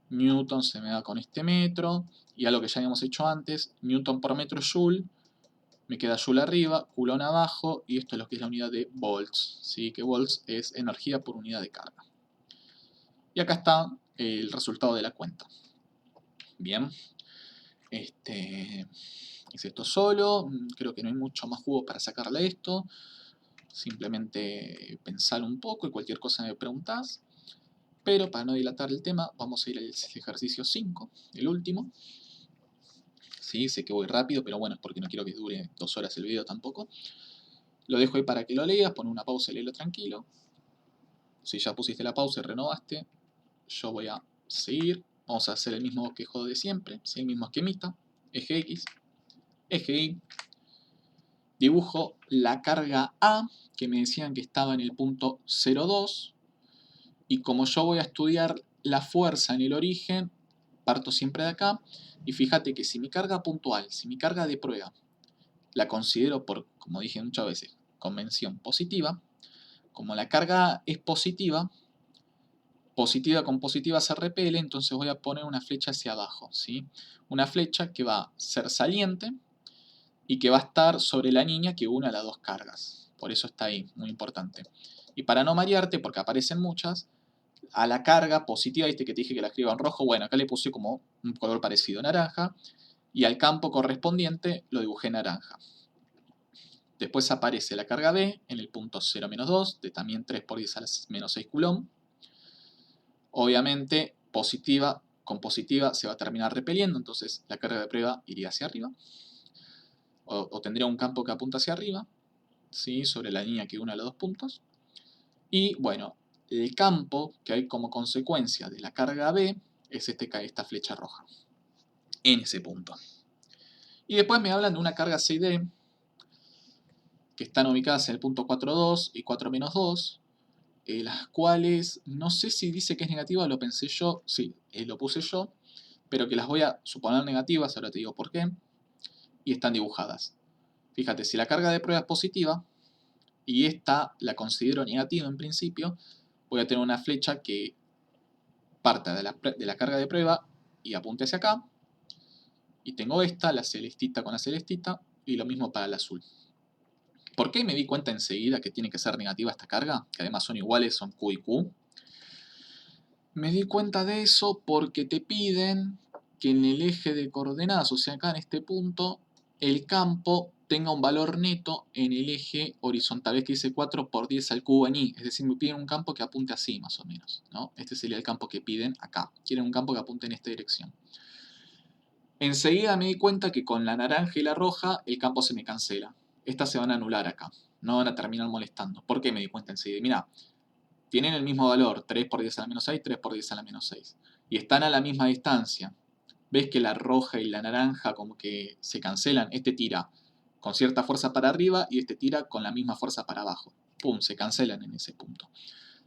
Newton se me va con este metro, y a lo que ya habíamos hecho antes, Newton por metro es Joule, me queda Joule arriba, Coulomb abajo, y esto es lo que es la unidad de volts, ¿sí? Que volts es energía por unidad de carga. Y acá está el resultado de la cuenta. Bien. Hice esto solo, creo que no hay mucho más jugo para sacarle esto. Simplemente pensar un poco y cualquier cosa me preguntás. Pero para no dilatar el tema, vamos a ir al ejercicio 5, el último. ¿sí? Sé que voy rápido, pero bueno, es porque no quiero que dure 2 horas el video tampoco. Lo dejo ahí para que lo leas, pon una pausa y léelo tranquilo. Si ya pusiste la pausa y renovaste, yo voy a seguir. Vamos a hacer el mismo bosquejo de siempre, ¿sí? El mismo esquemita. Eje X, eje Y. Dibujo la carga A, que me decían que estaba en el punto 0,2. Y como yo voy a estudiar la fuerza en el origen, parto siempre de acá. Y fíjate que si mi carga puntual, si mi carga de prueba, la considero por, como dije muchas veces, convención positiva, como la carga es positiva, positiva con positiva se repele, entonces voy a poner una flecha hacia abajo, ¿sí? Una flecha que va a ser saliente y que va a estar sobre la línea que une a las dos cargas. Por eso está ahí, muy importante. Y para no marearte, porque aparecen muchas, a la carga positiva, viste que te dije que la escriba en rojo, bueno, acá le puse como un color parecido, naranja, y al campo correspondiente lo dibujé naranja. Después aparece la carga B en el punto 0-2, de también 3 por 10 a la menos 6 coulomb. Obviamente, positiva con positiva se va a terminar repeliendo, entonces la carga de prueba iría hacia arriba. O tendría un campo que apunta hacia arriba, ¿sí? Sobre la línea que une a los dos puntos. Y bueno, el campo que hay como consecuencia de la carga B es esta flecha roja, en ese punto. Y después me hablan de una carga C y D, que están ubicadas en el punto 4,2 y 4-2, las cuales no sé si dice que es negativa, lo pensé yo, sí, lo puse yo, pero que las voy a suponer negativas, ahora te digo por qué, y están dibujadas. Fíjate, si la carga de prueba es positiva, y esta la considero negativa en principio, voy a tener una flecha que parta de la carga de prueba y apunte hacia acá, y tengo esta, la celestita con la celestita, y lo mismo para el azul. ¿Por qué me di cuenta enseguida que tiene que ser negativa esta carga? Que además son iguales, son Q y Q. Me di cuenta de eso porque te piden que en el eje de coordenadas, o sea acá en este punto, el campo tenga un valor neto en el eje horizontal. Ves que dice 4 por 10 al cubo en Y. Es decir, me piden un campo que apunte así más o menos, ¿no? Este sería el campo que piden acá. Quieren un campo que apunte en esta dirección. Enseguida me di cuenta que con la naranja y la roja el campo se me cancela. Estas se van a anular acá. No van a terminar molestando. ¿Por qué me di cuenta enseguida? Mirá, tienen el mismo valor, 3 por 10 a la menos 6, 3 por 10 a la menos 6. Y están a la misma distancia. ¿Ves que la roja y la naranja como que se cancelan? Este tira con cierta fuerza para arriba y este tira con la misma fuerza para abajo. ¡Pum! Se cancelan en ese punto.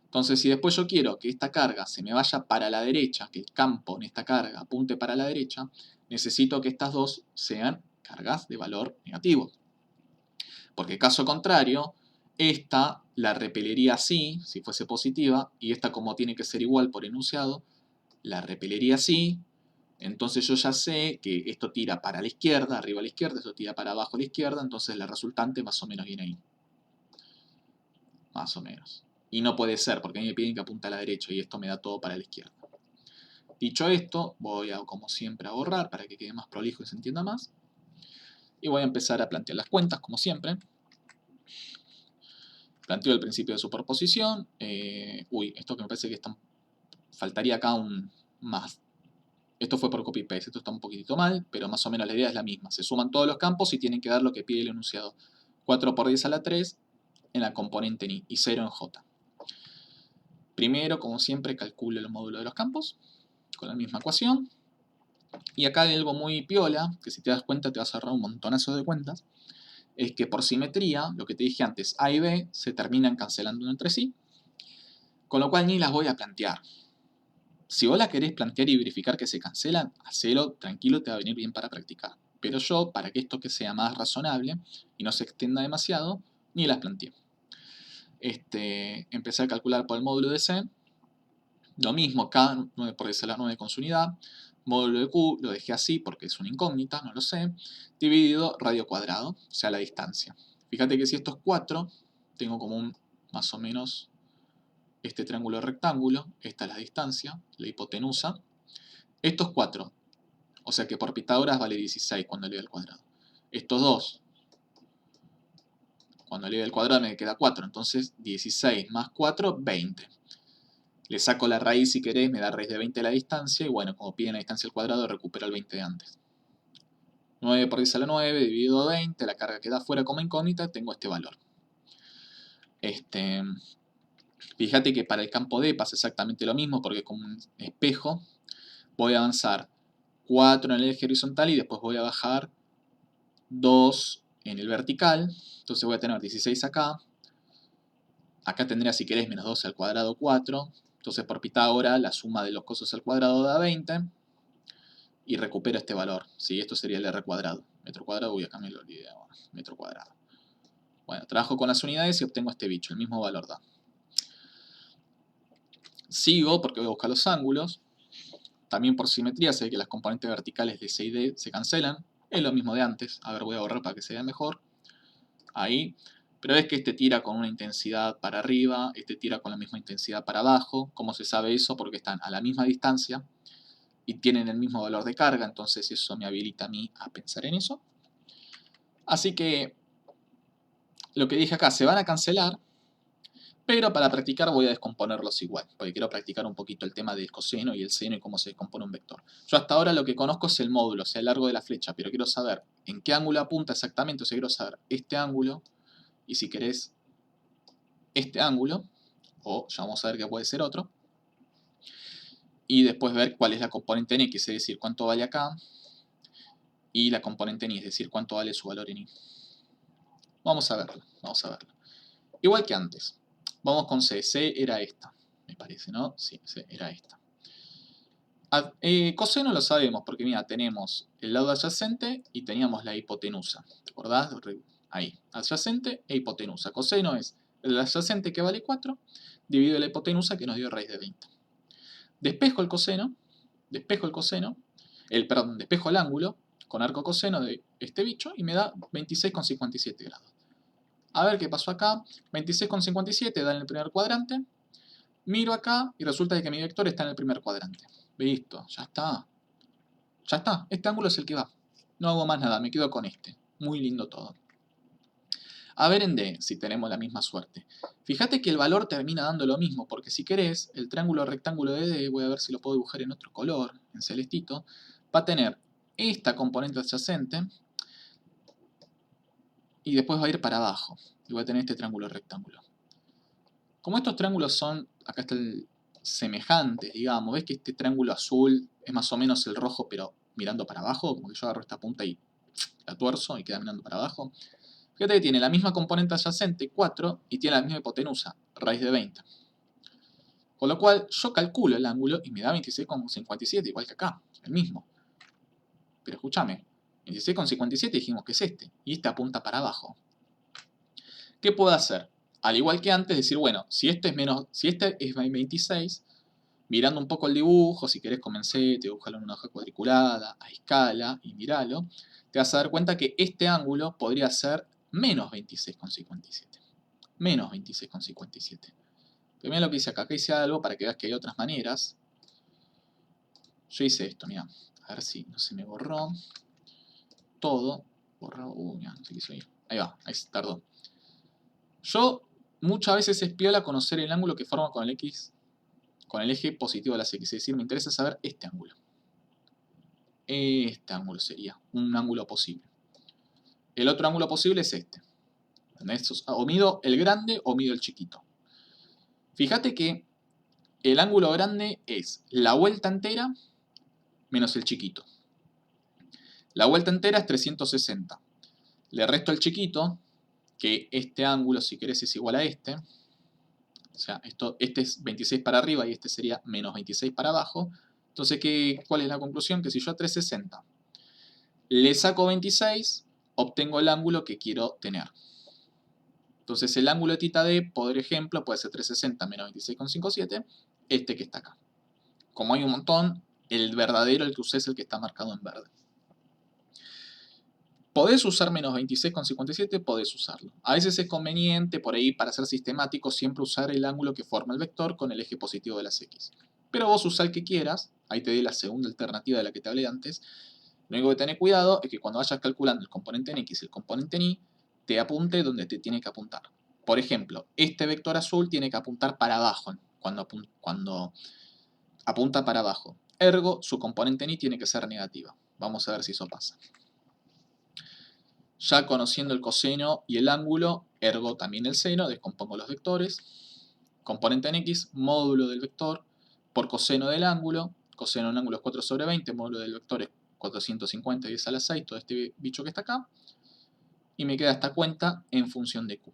Entonces, si después yo quiero que esta carga se me vaya para la derecha, que el campo en esta carga apunte para la derecha, necesito que estas dos sean cargas de valor negativo. Porque caso contrario, esta la repelería así, si fuese positiva, y esta como tiene que ser igual por enunciado, la repelería así. Entonces yo ya sé que esto tira para la izquierda, arriba a la izquierda, esto tira para abajo a la izquierda, entonces la resultante más o menos viene ahí. Más o menos. Y no puede ser, porque a mí me piden que apunte a la derecha y esto me da todo para la izquierda. Dicho esto, voy a, como siempre, a borrar para que quede más prolijo y se entienda más. Y voy a empezar a plantear las cuentas, como siempre. Planteo el principio de superposición. Esto que me parece que faltaría acá un más. Esto fue por copy-paste, esto está un poquitito mal, pero más o menos la idea es la misma. Se suman todos los campos y tienen que dar lo que pide el enunciado. 4 por 10 a la 3 en la componente en I y 0 en J. Primero, como siempre, calculo el módulo de los campos con la misma ecuación. Y acá hay algo muy piola, que si te das cuenta te vas a ahorrar un montonazo de cuentas, es que por simetría, lo que te dije antes, A y B se terminan cancelando entre sí, con lo cual ni las voy a plantear. Si vos la querés plantear y verificar que se cancelan, hacelo, tranquilo, te va a venir bien para practicar. Pero yo, para que esto que sea más razonable y no se extienda demasiado, ni las planteé. Empecé a calcular por el módulo de C. Lo mismo, K, 9 por 10 a la 9 con su unidad. Módulo de Q lo dejé así porque es una incógnita, no lo sé. Dividido radio cuadrado, o sea, la distancia. Fíjate que si esto es 4, tengo como un, más o menos, este triángulo rectángulo. Esta es la distancia, la hipotenusa. Esto es 4, o sea que por Pitágoras vale 16 cuando eleve al cuadrado. Estos dos, cuando eleve al cuadrado me queda 4, entonces 16 más 4, 20. Le saco la raíz si querés, me da raíz de 20 la distancia, y bueno, como piden la distancia al cuadrado, recupero el 20 de antes. 9 por 10 a la 9 dividido 20, la carga queda fuera como incógnita, tengo este valor. Fíjate que para el campo D pasa exactamente lo mismo, porque como un espejo voy a avanzar 4 en el eje horizontal y después voy a bajar 2 en el vertical. Entonces voy a tener 16 acá. Acá tendría, si querés, menos 12 al cuadrado 4. Entonces por Pitágoras la suma de los cosos al cuadrado da 20. Y recupero este valor. ¿Sí? Esto sería el R cuadrado. Metro cuadrado, voy a cambiarlo de idea ahora. Metro cuadrado. Bueno, trabajo con las unidades y obtengo este bicho. El mismo valor da. Sigo porque voy a buscar los ángulos. También por simetría sé que las componentes verticales de C y D se cancelan. Es lo mismo de antes. A ver, voy a borrar para que se vea mejor. Ahí. Pero ves que este tira con una intensidad para arriba, este tira con la misma intensidad para abajo. ¿Cómo se sabe eso? Porque están a la misma distancia y tienen el mismo valor de carga. Entonces eso me habilita a mí a pensar en eso. Así que lo que dije acá, se van a cancelar. Pero para practicar voy a descomponerlos igual, porque quiero practicar un poquito el tema del coseno y el seno y cómo se descompone un vector. Yo hasta ahora lo que conozco es el módulo, o sea, el largo de la flecha, pero quiero saber en qué ángulo apunta exactamente, o sea, quiero saber este ángulo, y si querés, este ángulo, o ya vamos a ver que puede ser otro, y después ver cuál es la componente en X, es decir, cuánto vale acá, y la componente en Y, es decir, cuánto vale su valor en Y. Vamos a verlo, vamos a verlo. Igual que antes. Vamos con C. C era esta, me parece, ¿no? Sí, C era esta. Coseno lo sabemos porque, mira, tenemos el lado adyacente y teníamos la hipotenusa. ¿Te acordás? Ahí, adyacente e hipotenusa. Coseno es el adyacente que vale 4 dividido la hipotenusa que nos dio raíz de 20. Despejo el coseno, despejo el ángulo con arco coseno de este bicho y me da 26,57 grados. A ver qué pasó acá. 26,57 da en el primer cuadrante. Miro acá y resulta de que mi vector está en el primer cuadrante. Listo, ya está. Ya está, este ángulo es el que va. No hago más nada, me quedo con este. Muy lindo todo. A ver en D, si tenemos la misma suerte. Fíjate que el valor termina dando lo mismo, porque si querés, el triángulo rectángulo de D, voy a ver si lo puedo dibujar en otro color, en celestito, va a tener esta componente adyacente y después va a ir para abajo. Y voy a tener este triángulo rectángulo. Como estos triángulos son, acá está el semejantes, digamos, ves que este triángulo azul es más o menos el rojo, pero mirando para abajo, como que yo agarro esta punta y la tuerzo y queda mirando para abajo. Fíjate que tiene la misma componente adyacente, 4, y tiene la misma hipotenusa, raíz de 20. Con lo cual, yo calculo el ángulo y me da 26,57, igual que acá, el mismo. Pero escúchame, 26,57 dijimos que es este, y este apunta para abajo. ¿Qué puedo hacer? Al igual que antes, decir, bueno, si este es 26, mirando un poco el dibujo, si querés comencé, te búscalo en una hoja cuadriculada, a escala, y míralo, te vas a dar cuenta que este ángulo podría ser menos 26,57. Menos 26,57. Pero mira lo que hice acá. Acá hice algo para que veas que hay otras maneras. Yo hice esto, mira. A ver si no se me borró. Todo. Borró. Ya, no se quiso ir. Ahí va, ahí se tardó. Yo muchas veces es piola conocer el ángulo que forma con el X, con el eje positivo de las X. Es decir, me interesa saber este ángulo. Este ángulo sería un ángulo posible. El otro ángulo posible es este. O mido el grande o mido el chiquito. Fíjate que el ángulo grande es la vuelta entera menos el chiquito. La vuelta entera es 360. Le resto el chiquito, que este ángulo, si querés, es igual a este. O sea, este es 26 para arriba y este sería menos 26 para abajo. Entonces, ¿cuál es la conclusión? Que si yo a 360 le saco 26, obtengo el ángulo que quiero tener. Entonces el ángulo de θ D, por ejemplo, puede ser 360 menos 26,57, este que está acá. Como hay un montón, el verdadero, el que usé, es el que está marcado en verde. ¿Podés usar menos 26,57? Podés usarlo. A veces es conveniente, por ahí, para ser sistemático, siempre usar el ángulo que forma el vector con el eje positivo de las X. Pero vos usá el que quieras, ahí te di la segunda alternativa de la que te hablé antes. Lo único que tener cuidado es que cuando vayas calculando el componente en X y el componente en Y, te apunte donde te tiene que apuntar. Por ejemplo, este vector azul tiene que apuntar para abajo, cuando apunta para abajo. Ergo, su componente en Y tiene que ser negativa. Vamos a ver si eso pasa. Ya conociendo el coseno y el ángulo, ergo también el seno, descompongo los vectores. Componente en x, módulo del vector, por coseno del ángulo. Coseno del ángulo es 4 sobre 20, módulo del vector es 450, 10 a la 6, todo este bicho que está acá. Y me queda esta cuenta en función de q.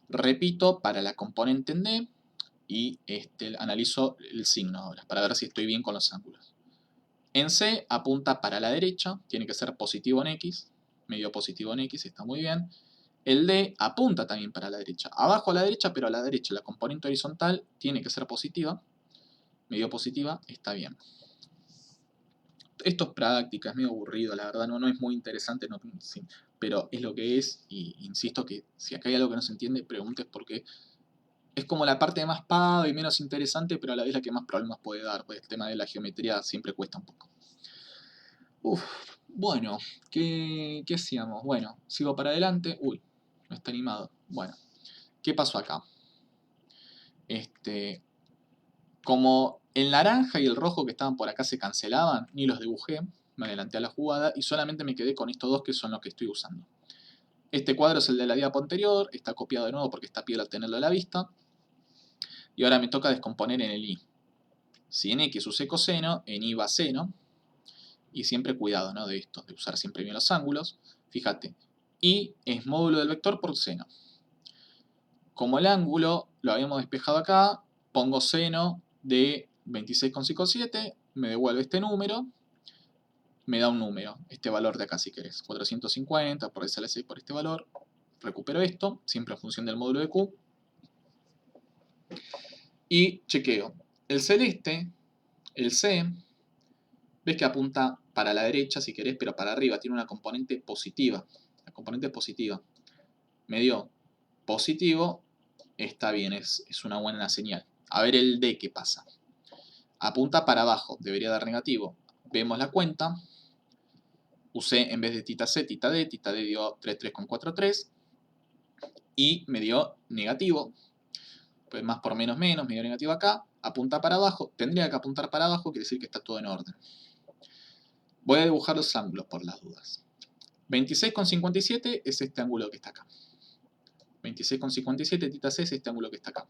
Repito para la componente en d y analizo el signo ahora para ver si estoy bien con los ángulos. En C apunta para la derecha, tiene que ser positivo en X, medio positivo en X, está muy bien. El D apunta también para la derecha, abajo a la derecha, pero a la derecha la componente horizontal tiene que ser positiva, medio positiva, está bien. Esto es práctica, es medio aburrido, la verdad no es muy interesante, sí, pero es lo que es, y insisto que si acá hay algo que no se entiende, preguntes porque es como la parte más paga y menos interesante, pero a la vez la que más problemas puede dar, pues el tema de la geometría siempre cuesta un poco. Bueno, ¿qué hacíamos? Bueno, sigo para adelante. Uy, no está animado. Bueno, ¿qué pasó acá? Como el naranja y el rojo que estaban por acá se cancelaban, ni los dibujé, me adelanté a la jugada y solamente me quedé con estos dos que son los que estoy usando. Este cuadro es el de la diapo anterior, está copiado de nuevo porque está piola tenerlo a la vista. Y ahora me toca descomponer en el i. Si en x usé coseno, en y va seno. Y siempre cuidado, ¿no? De esto, de usar siempre bien los ángulos. Fíjate, y es módulo del vector por seno. Como el ángulo lo habíamos despejado acá, pongo seno de 26,57, me devuelve este número, me da un número, este valor de acá si querés, 450 por esa 6 por este valor, recupero esto, siempre en función del módulo de Q, y chequeo. El celeste, el C, ves que apunta para la derecha si querés, pero para arriba, tiene una componente positiva. La componente es positiva. Me dio positivo, está bien, es una buena señal. A ver el D qué pasa. Apunta para abajo, debería dar negativo. Vemos la cuenta. Usé en vez de tita C, tita D dio 33,43 y me dio negativo. Pues más por menos menos, me dio negativo acá. Apunta para abajo, tendría que apuntar para abajo, quiere decir que está todo en orden. Voy a dibujar los ángulos por las dudas. 26,57 es este ángulo que está acá. 26,57 tita C es este ángulo que está acá.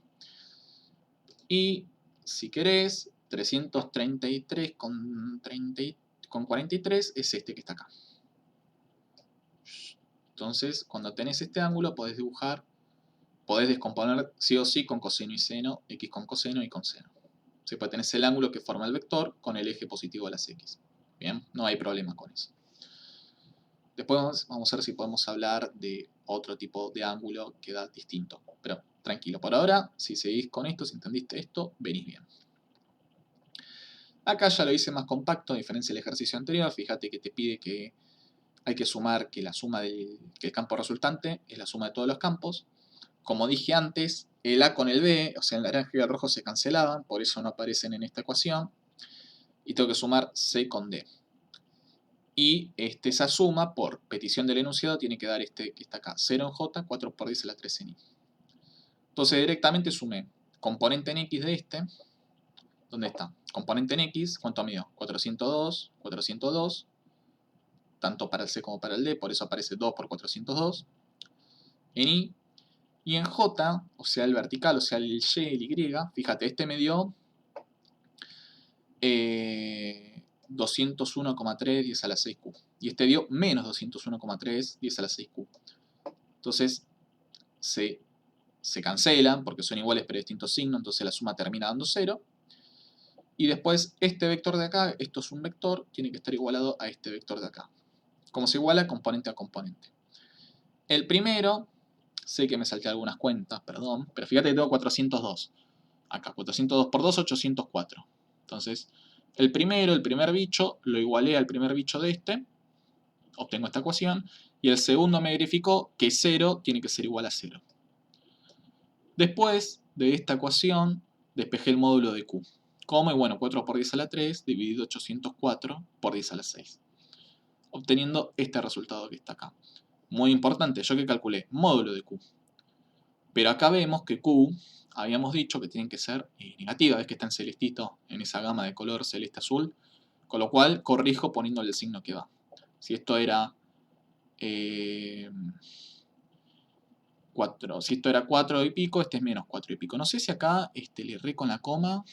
Y si querés, 333,43 es este que está acá. Entonces, cuando tenés este ángulo, podés dibujar, podés descomponer sí o sí con coseno y seno, x con coseno y con seno. Se puede tener el ángulo que forma el vector con el eje positivo de las x. Bien, no hay problema con eso. Después vamos a ver si podemos hablar de otro tipo de ángulo que da distinto. Pero tranquilo, por ahora, si seguís con esto, si entendiste esto, venís bien. Acá ya lo hice más compacto, a diferencia del ejercicio anterior. Fíjate que te pide que hay que sumar que que el campo resultante es la suma de todos los campos. Como dije antes, el A con el B, o sea, el naranja y el rojo se cancelaban, por eso no aparecen en esta ecuación. Y tengo que sumar C con D. Y esa suma, por petición del enunciado, tiene que dar este que está acá, 0 en J, 4 por 10 a la 3 en I. Entonces directamente sumé componente en X de ¿dónde está? Componente en X, ¿cuánto me dio? 402, 402, tanto para el C como para el D, por eso aparece 2 por 402, en I, y en J, o sea el vertical, o sea el Y, el Y, fíjate, este me dio 201,3 10 a la 6Q. Y este dio menos 201,3 10 a la 6Q. Entonces se cancelan porque son iguales pero distintos signos, entonces la suma termina dando 0. Y después este vector de acá, esto es un vector, tiene que estar igualado a este vector de acá. Como se iguala componente a componente. El primero, sé que me salté algunas cuentas, perdón, pero fíjate que tengo 402. Acá, 402 por 2, 804. Entonces, el primer bicho, lo igualé al primer bicho de obtengo esta ecuación, y el segundo me verificó que 0 tiene que ser igual a 0. Después de esta ecuación, despejé el módulo de Q. ¿Cómo? Y bueno, 4 por 10 a la 3 dividido 804 por 10 a la 6. Obteniendo este resultado que está acá. Muy importante, yo que calculé módulo de Q. Pero acá vemos que Q, habíamos dicho que tiene que ser negativa, ves que está en celestito, en esa gama de color celeste-azul, con lo cual corrijo poniéndole el signo que va. Si esto era 4. Si esto era 4 y pico, este es menos 4 y pico. No sé si acá le erré con la coma.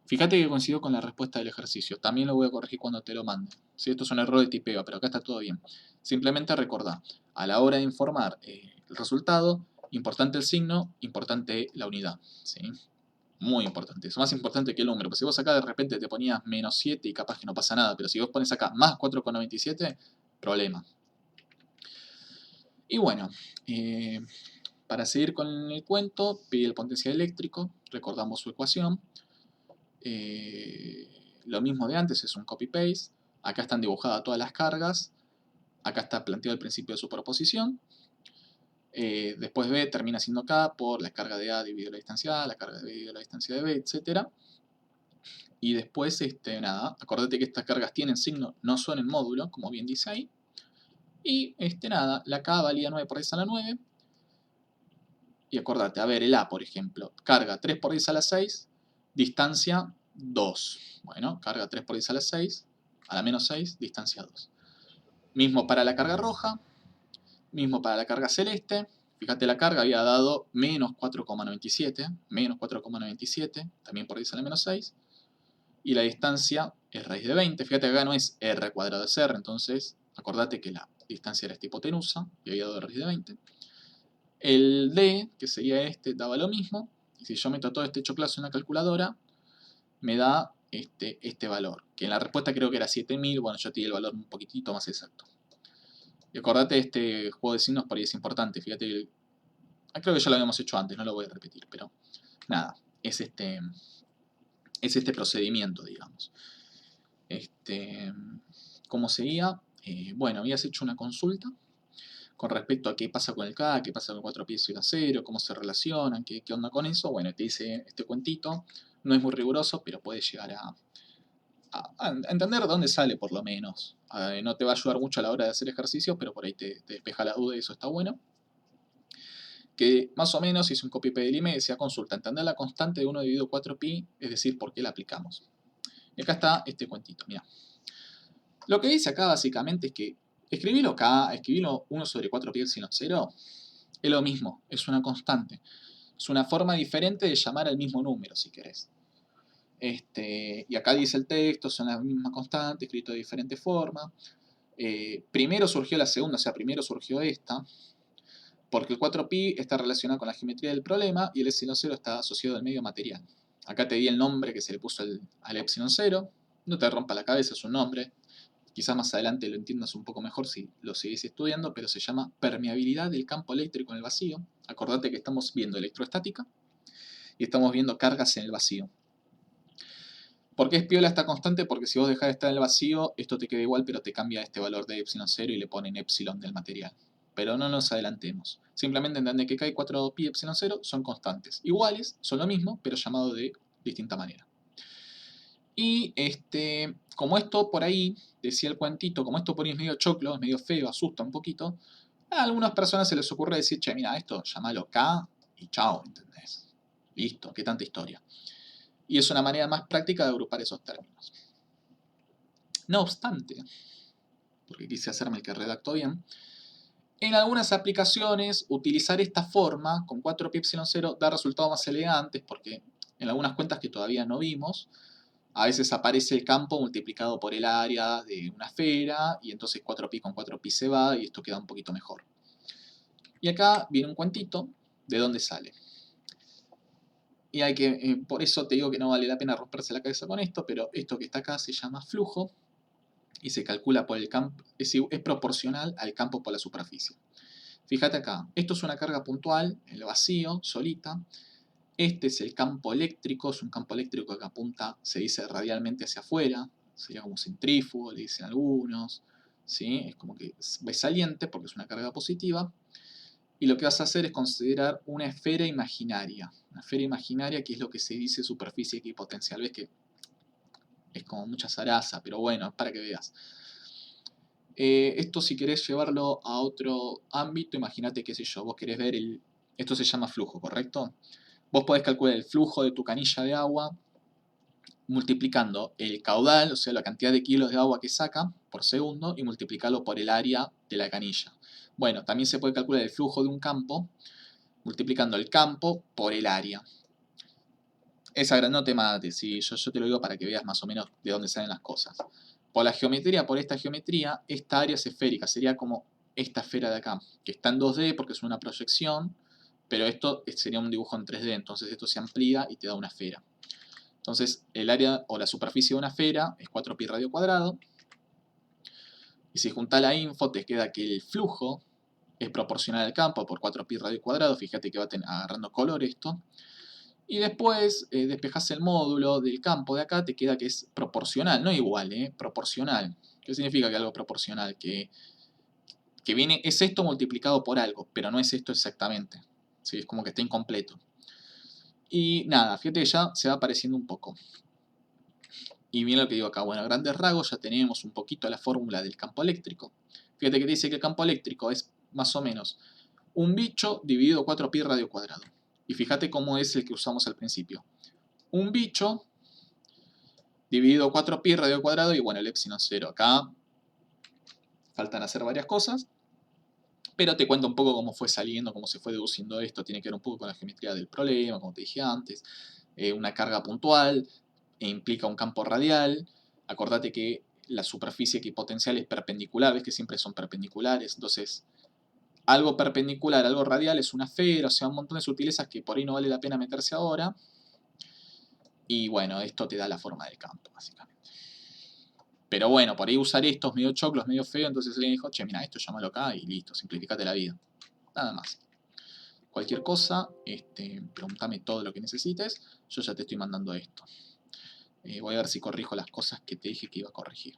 Fíjate que coincidió con la respuesta del ejercicio. También lo voy a corregir cuando te lo mande. Si esto es un error de tipeo, pero acá está todo bien. Simplemente recordá, a la hora de informar el resultado, importante el signo, importante la unidad. ¿Sí? Muy importante. Es más importante que el número. Porque si vos acá de repente te ponías menos 7 y capaz que no pasa nada. Pero si vos pones acá más 4,97, problema. Y bueno, para seguir con el cuento, pide el potencial eléctrico. Recordamos su ecuación. Lo mismo de antes, es un copy-paste. Acá están dibujadas todas las cargas. Acá está planteado el principio de superposición. Después B termina siendo K por la carga de A dividido la distancia A, la carga de B dividido la distancia de B, etc. Y después, nada, acordate que estas cargas tienen signo, no son en módulo, como bien dice ahí. Y, nada, la K valía 9 por 10 a la 9. Y acordate, a ver, el A, por ejemplo, carga 3 por 10 a la 6, distancia 2. Bueno, carga 3 por 10 a la 6, a la menos 6, distancia 2. Mismo para la carga roja, mismo para la carga celeste. Fíjate, la carga había dado menos 4,97, también por 10 a la menos 6. Y la distancia es raíz de 20. Fíjate que acá no es r cuadrado, es r, entonces acordate que la distancia era esta hipotenusa y había dado raíz de 20. El D, que sería daba lo mismo. Y si yo meto todo este choclazo en la calculadora, me da este valor. Que en la respuesta creo que era 7000. Bueno, yo tiré el valor un poquitito más exacto. Y acordate, este juego de signos por ahí es importante. Fíjate, creo que ya lo habíamos hecho antes, no lo voy a repetir. Pero nada, es este procedimiento, digamos. ¿Cómo seguía? Bueno, habías hecho una consulta con respecto a qué pasa con el K, qué pasa con 4 pi igual a 0, cómo se relacionan, qué onda con eso. Bueno, te dice este cuentito. No es muy riguroso, pero puede llegar a entender de dónde sale, por lo menos. No te va a ayudar mucho a la hora de hacer ejercicios, pero por ahí te despeja la duda y eso está bueno. Que más o menos hice un copy-paste del email y decía consulta, entender la constante de 1 dividido 4pi, es decir, por qué la aplicamos. Y acá está este cuentito, mira. Lo que dice acá básicamente es que escribirlo acá, escribirlo 1 sobre 4pi epsilon 0, es lo mismo, es una constante. Es una forma diferente de llamar al mismo número, si querés. Y acá dice el texto, son las mismas constantes, escrito de diferente forma. Primero surgió la segunda, o sea, primero surgió esta, porque el 4pi está relacionado con la geometría del problema y el epsilon 0 está asociado al medio material. Acá te di el nombre que se le puso al epsilon 0, no te rompa la cabeza, es un nombre. Quizás más adelante lo entiendas un poco mejor si lo seguís estudiando, pero se llama permeabilidad del campo eléctrico en el vacío. Acordate que estamos viendo electroestática y estamos viendo cargas en el vacío. ¿Por qué es piola esta constante? Porque si vos dejás de estar en el vacío, esto te queda igual, pero te cambia este valor de epsilon 0 y le ponen epsilon del material. Pero no nos adelantemos. Simplemente entendé que K y 4pi epsilon 0 son constantes. Iguales, son lo mismo, pero llamado de distinta manera. Y como esto por ahí, decía el cuentito, como esto por ahí es medio choclo, es medio feo, asusta un poquito, a algunas personas se les ocurre decir, che, mira, esto llamalo K y chao, ¿entendés? Listo, qué tanta historia. Y es una manera más práctica de agrupar esos términos. No obstante, porque quise hacerme el que redactó bien, en algunas aplicaciones utilizar esta forma con 4pi epsilon 0 da resultados más elegantes porque en algunas cuentas que todavía no vimos, a veces aparece el campo multiplicado por el área de una esfera y entonces 4pi con 4pi se va y esto queda un poquito mejor. Y acá viene un cuentito de dónde sale. Y hay que, por eso te digo que no vale la pena romperse la cabeza con esto, pero esto que está acá se llama flujo y se calcula por el campo, es proporcional al campo por la superficie. Fíjate acá, esto es una carga puntual, en el vacío, solita. Este es el campo eléctrico, es un campo eléctrico que apunta, se dice radialmente hacia afuera, sería como centrífugo, le dicen algunos, ¿sí? Es como que es saliente porque es una carga positiva. Y lo que vas a hacer es considerar una esfera imaginaria. Una esfera imaginaria que es lo que se dice superficie equipotencial. Ves que es como mucha zaraza, pero bueno, es para que veas. Esto si querés llevarlo a otro ámbito, imagínate, qué sé yo, vos querés ver esto se llama flujo, ¿correcto? Vos podés calcular el flujo de tu canilla de agua multiplicando el caudal, o sea, la cantidad de kilos de agua que saca por segundo, y multiplicarlo por el área de la canilla. Bueno, también se puede calcular el flujo de un campo multiplicando el campo por el área. No te mates, ¿sí? Yo te lo digo para que veas más o menos de dónde salen las cosas. Por la geometría, por esta geometría, esta área es esférica, sería como esta esfera de acá, que está en 2D porque es una proyección, pero esto sería un dibujo en 3D, entonces esto se amplía y te da una esfera. Entonces el área o la superficie de una esfera es 4pi radio cuadrado, y si juntás la info te queda que el flujo es proporcional al campo por 4pi radio cuadrado, fíjate que va agarrando color esto. Y después despejás el módulo del campo de acá, te queda que es proporcional, no igual, proporcional. ¿Qué significa que algo es proporcional? Que es esto multiplicado por algo, pero no es esto exactamente. ¿Sí? Es como que está incompleto. Y nada, fíjate que ya se va apareciendo un poco. Y bien lo que digo acá, bueno, a grandes rasgos ya tenemos un poquito la fórmula del campo eléctrico. Fíjate que dice que el campo eléctrico es más o menos un bicho dividido 4pi radio cuadrado. Y fíjate cómo es el que usamos al principio. Un bicho dividido 4pi radio cuadrado y bueno, el epsilon 0. Acá faltan hacer varias cosas, pero te cuento un poco cómo fue saliendo, cómo se fue deduciendo esto. Tiene que ver un poco con la geometría del problema, como te dije antes. Una carga puntual implica un campo radial. Acordate que la superficie equipotencial es perpendicular, ves que siempre son perpendiculares. Entonces, algo perpendicular, algo radial es una esfera, o sea, un montón de sutilezas que por ahí no vale la pena meterse ahora. Y bueno, esto te da la forma del campo, básicamente. Pero bueno, por ahí usar estos medio choclos, medio feo, entonces alguien dijo, che, mira, esto llámalo acá y listo, simplificate la vida. Nada más. Cualquier cosa, pregúntame todo lo que necesites, yo ya te estoy mandando esto. Voy a ver si corrijo las cosas que te dije que iba a corregir.